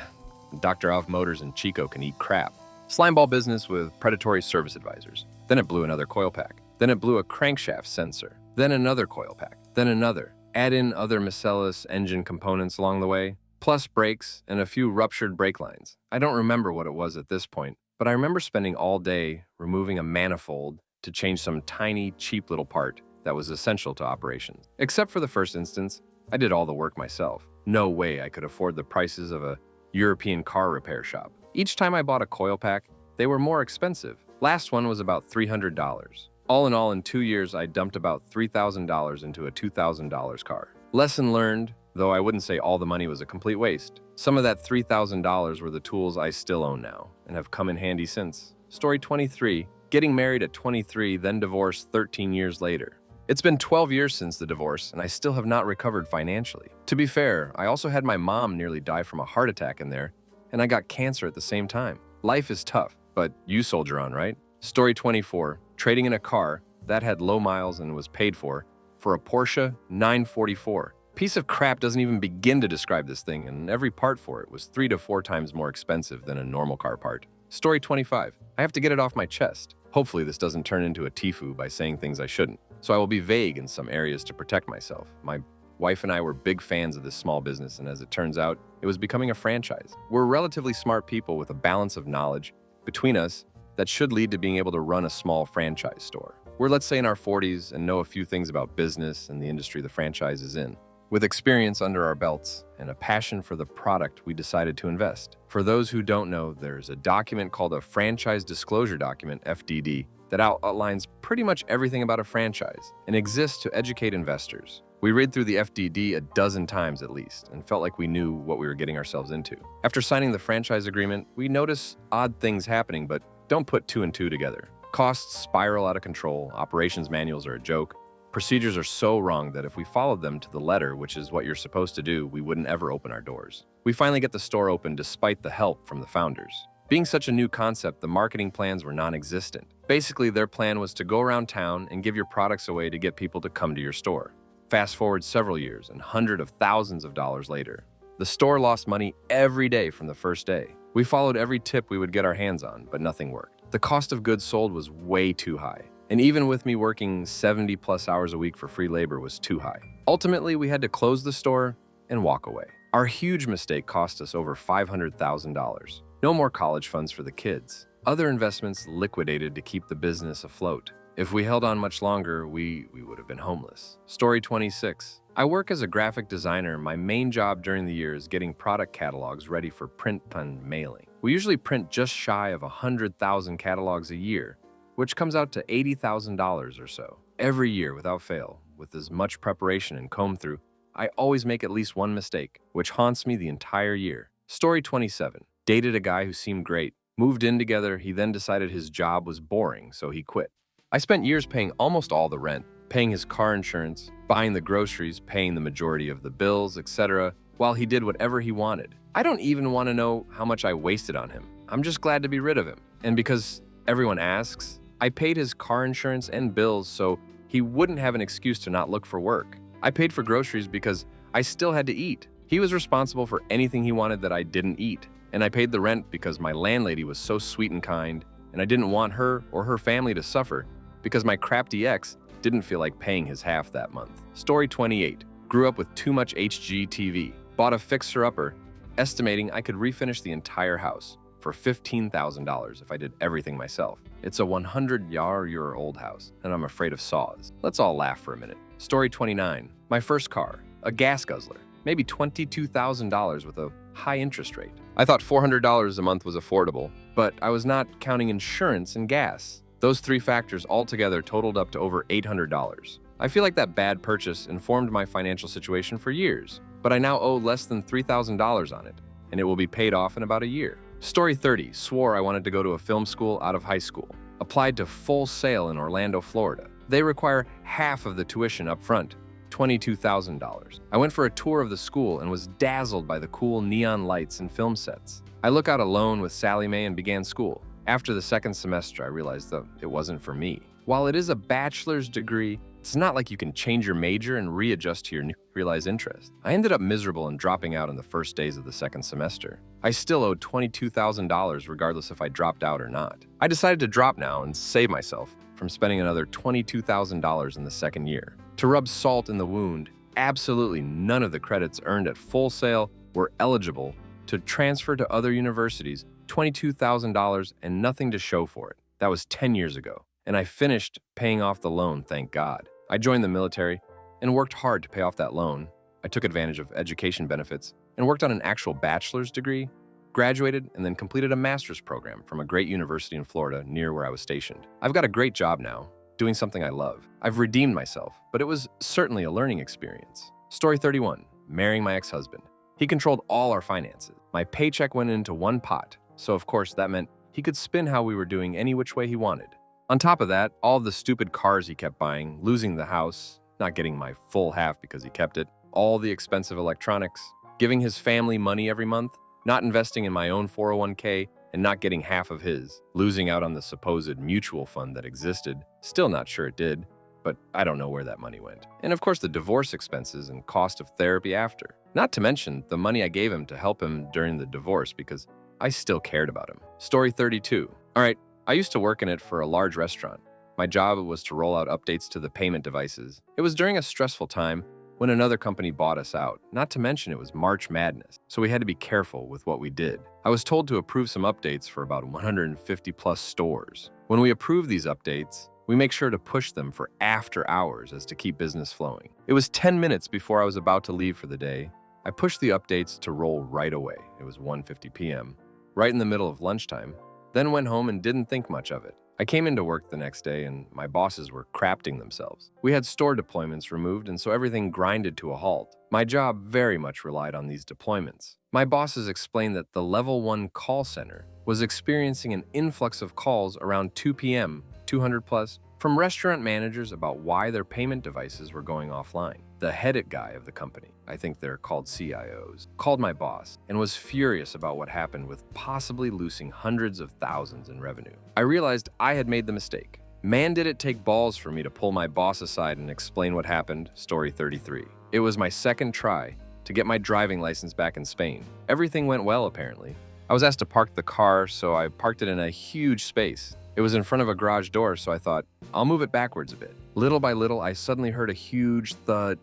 Dr. Alf Motors and Chico can eat crap. Slimeball business with predatory service advisors. Then it blew another coil pack. Then it blew a crankshaft sensor. Then another coil pack. Then another. Add in other miscellaneous engine components along the way, plus brakes and a few ruptured brake lines. I don't remember what it was at this point, but I remember spending all day removing a manifold to change some tiny, cheap little part that was essential to operations. Except for the first instance, I did all the work myself. No way I could afford the prices of a European car repair shop. Each time I bought a coil pack, they were more expensive. Last one was about $300. All in all, in 2 years, I dumped about $3,000 into a $2,000 car. Lesson learned, though I wouldn't say all the money was a complete waste. Some of that $3,000 were the tools I still own now and have come in handy since. Story 23. Getting married at 23, then divorced 13 years later. It's been 12 years since the divorce, and I still have not recovered financially. To be fair, I also had my mom nearly die from a heart attack in there, and I got cancer at the same time. Life is tough, but you soldier on, right? Story 24. Trading in a car that had low miles and was paid for a Porsche 944. Piece of crap doesn't even begin to describe this thing, and every part for it was 3 to 4 times more expensive than a normal car part. Story 25. I have to get it off my chest. Hopefully this doesn't turn into a Tifu by saying things I shouldn't. so I will be vague in some areas to protect myself. My wife and I were big fans of this small business, and as it turns out, it was becoming a franchise. We're relatively smart people with a balance of knowledge between us that should lead to being able to run a small franchise store. We're, let's say, in our 40s and know a few things about business and the industry the franchise is in. With experience under our belts and a passion for the product, we decided to invest. For those who don't know, there's a document called a Franchise Disclosure Document, FDD, that outlines pretty much everything about a franchise and exists to educate investors. We read through the FDD a dozen times at least and felt like we knew what we were getting ourselves into. After signing the franchise agreement, we notice odd things happening, but don't put two and two together. Costs spiral out of control, operations manuals are a joke, procedures are so wrong that if we followed them to the letter, which is what you're supposed to do, we wouldn't ever open our doors. We finally get the store open despite the help from the founders. Being such a new concept, the marketing plans were non-existent. Basically, their plan was to go around town and give your products away to get people to come to your store. Fast forward several years and hundreds of thousands of dollars later. The store lost money every day from the first day. We followed every tip we would get our hands on, but nothing worked. The cost of goods sold was way too high. And even with me working 70 plus hours a week for free labor was too high. Ultimately, we had to close the store and walk away. Our huge mistake cost us over $500,000. No more college funds for the kids. Other investments liquidated to keep the business afloat. If we held on much longer, we would have been homeless. Story 26. I work as a graphic designer. My main job during the year is getting product catalogs ready for print and mailing. We usually print just shy of 100,000 catalogs a year, which comes out to $80,000 or so. Every year without fail, with as much preparation and comb through, I always make at least one mistake, which haunts me the entire year. Story 27. Dated a guy who seemed great. Moved in together, he then decided his job was boring, so he quit. I spent years paying almost all the rent, paying his car insurance, buying the groceries, paying the majority of the bills, etc., while he did whatever he wanted. I don't even want to know how much I wasted on him. I'm just glad to be rid of him. And because everyone asks, I paid his car insurance and bills so he wouldn't have an excuse to not look for work. I paid for groceries because I still had to eat. He was responsible for anything he wanted that I didn't eat. And I paid the rent because my landlady was so sweet and kind, and I didn't want her or her family to suffer because my crafty ex didn't feel like paying his half that month. Story 28. Grew up with too much HGTV. Bought a fixer-upper, estimating I could refinish the entire house for $15,000 if I did everything myself. It's a 100-year-old house, and I'm afraid of saws. Let's all laugh for a minute. Story 29. My first car, a gas guzzler. Maybe $22,000 with a high interest rate. I thought $400 a month was affordable, but I was not counting insurance and gas. Those three factors altogether totaled up to over $800. I feel like that bad purchase informed my financial situation for years, but I now owe less than $3,000 on it, and it will be paid off in about a year. Story 30. Swore I wanted to go to a film school out of high school. Applied to Full Sail in Orlando, Florida. They require half of the tuition up front. $22,000. I went for a tour of the school and was dazzled by the cool neon lights and film sets. I look out alone with Sally Mae and began school. After the second semester, I realized that it wasn't for me. While it is a bachelor's degree, it's not like you can change your major and readjust to your new realized interest. I ended up miserable and dropping out in the first days of the second semester. I still owed $22,000 regardless if I dropped out or not. I decided to drop now and save myself from spending another $22,000 in the second year. To rub salt in the wound, absolutely none of the credits earned at Full Sail were eligible to transfer to other universities, $22,000 and nothing to show for it. That was 10 years ago, and I finished paying off the loan, thank God. I joined the military and worked hard to pay off that loan. I took advantage of education benefits and worked on an actual bachelor's degree, graduated, and then completed a master's program from a great university in Florida near where I was stationed. I've got a great job now, doing something I love. I've redeemed myself, but it was certainly a learning experience. Story 31. Marrying my ex-husband. He controlled all our finances. My paycheck went into one pot, so of course that meant he could spin how we were doing any which way he wanted. On top of that, all the stupid cars he kept buying, losing the house, not getting my full half because he kept it, all the expensive electronics, giving his family money every month, not investing in my own 401k, and not getting half of his, losing out on the supposed mutual fund that existed. Still not sure it did, but I don't know where that money went. And of course the divorce expenses and cost of therapy after. Not to mention the money I gave him to help him during the divorce because I still cared about him. Story 32. All right, I used to work in it for a large restaurant. My job was to roll out updates to the payment devices. It was during a stressful time when another company bought us out. Not to mention it was March Madness, so we had to be careful with what we did. I was told to approve some updates for about 150 plus stores. When we approve these updates, we make sure to push them for after hours as to keep business flowing. It was 10 minutes before I was about to leave for the day. I pushed the updates to roll right away. It was 1:50 p.m., right in the middle of lunchtime, then went home and didn't think much of it. I came into work the next day and my bosses were crapting themselves. We had store deployments removed and so everything grinded to a halt. My job very much relied on these deployments. My bosses explained that the level 1 call center was experiencing an influx of calls around 2 p.m., 200 plus, from restaurant managers about why their payment devices were going offline. The head guy of the company, I think they're called CIOs, called my boss and was furious about what happened with possibly losing hundreds of thousands in revenue. I realized I had made the mistake. Man, did it take balls for me to pull my boss aside and explain what happened, story 33. It was my second try to get my driving license back in Spain. Everything went well, apparently. I was asked to park the car, so I parked it in a huge space. It was in front of a garage door, so I thought, I'll move it backwards a bit. Little by little, I suddenly heard a huge thud.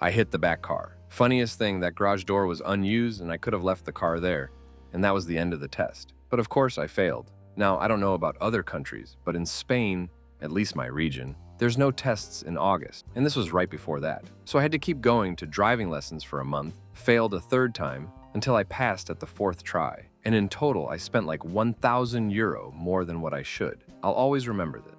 I hit the back car. Funniest thing, that garage door was unused and I could have left the car there, and that was the end of the test. But of course, I failed. Now, I don't know about other countries, but in Spain, at least my region, there's no tests in August, and this was right before that. So I had to keep going to driving lessons for a month, failed a third time, until I passed at the fourth try. And in total, I spent like €1,000 more than what I should. I'll always remember this.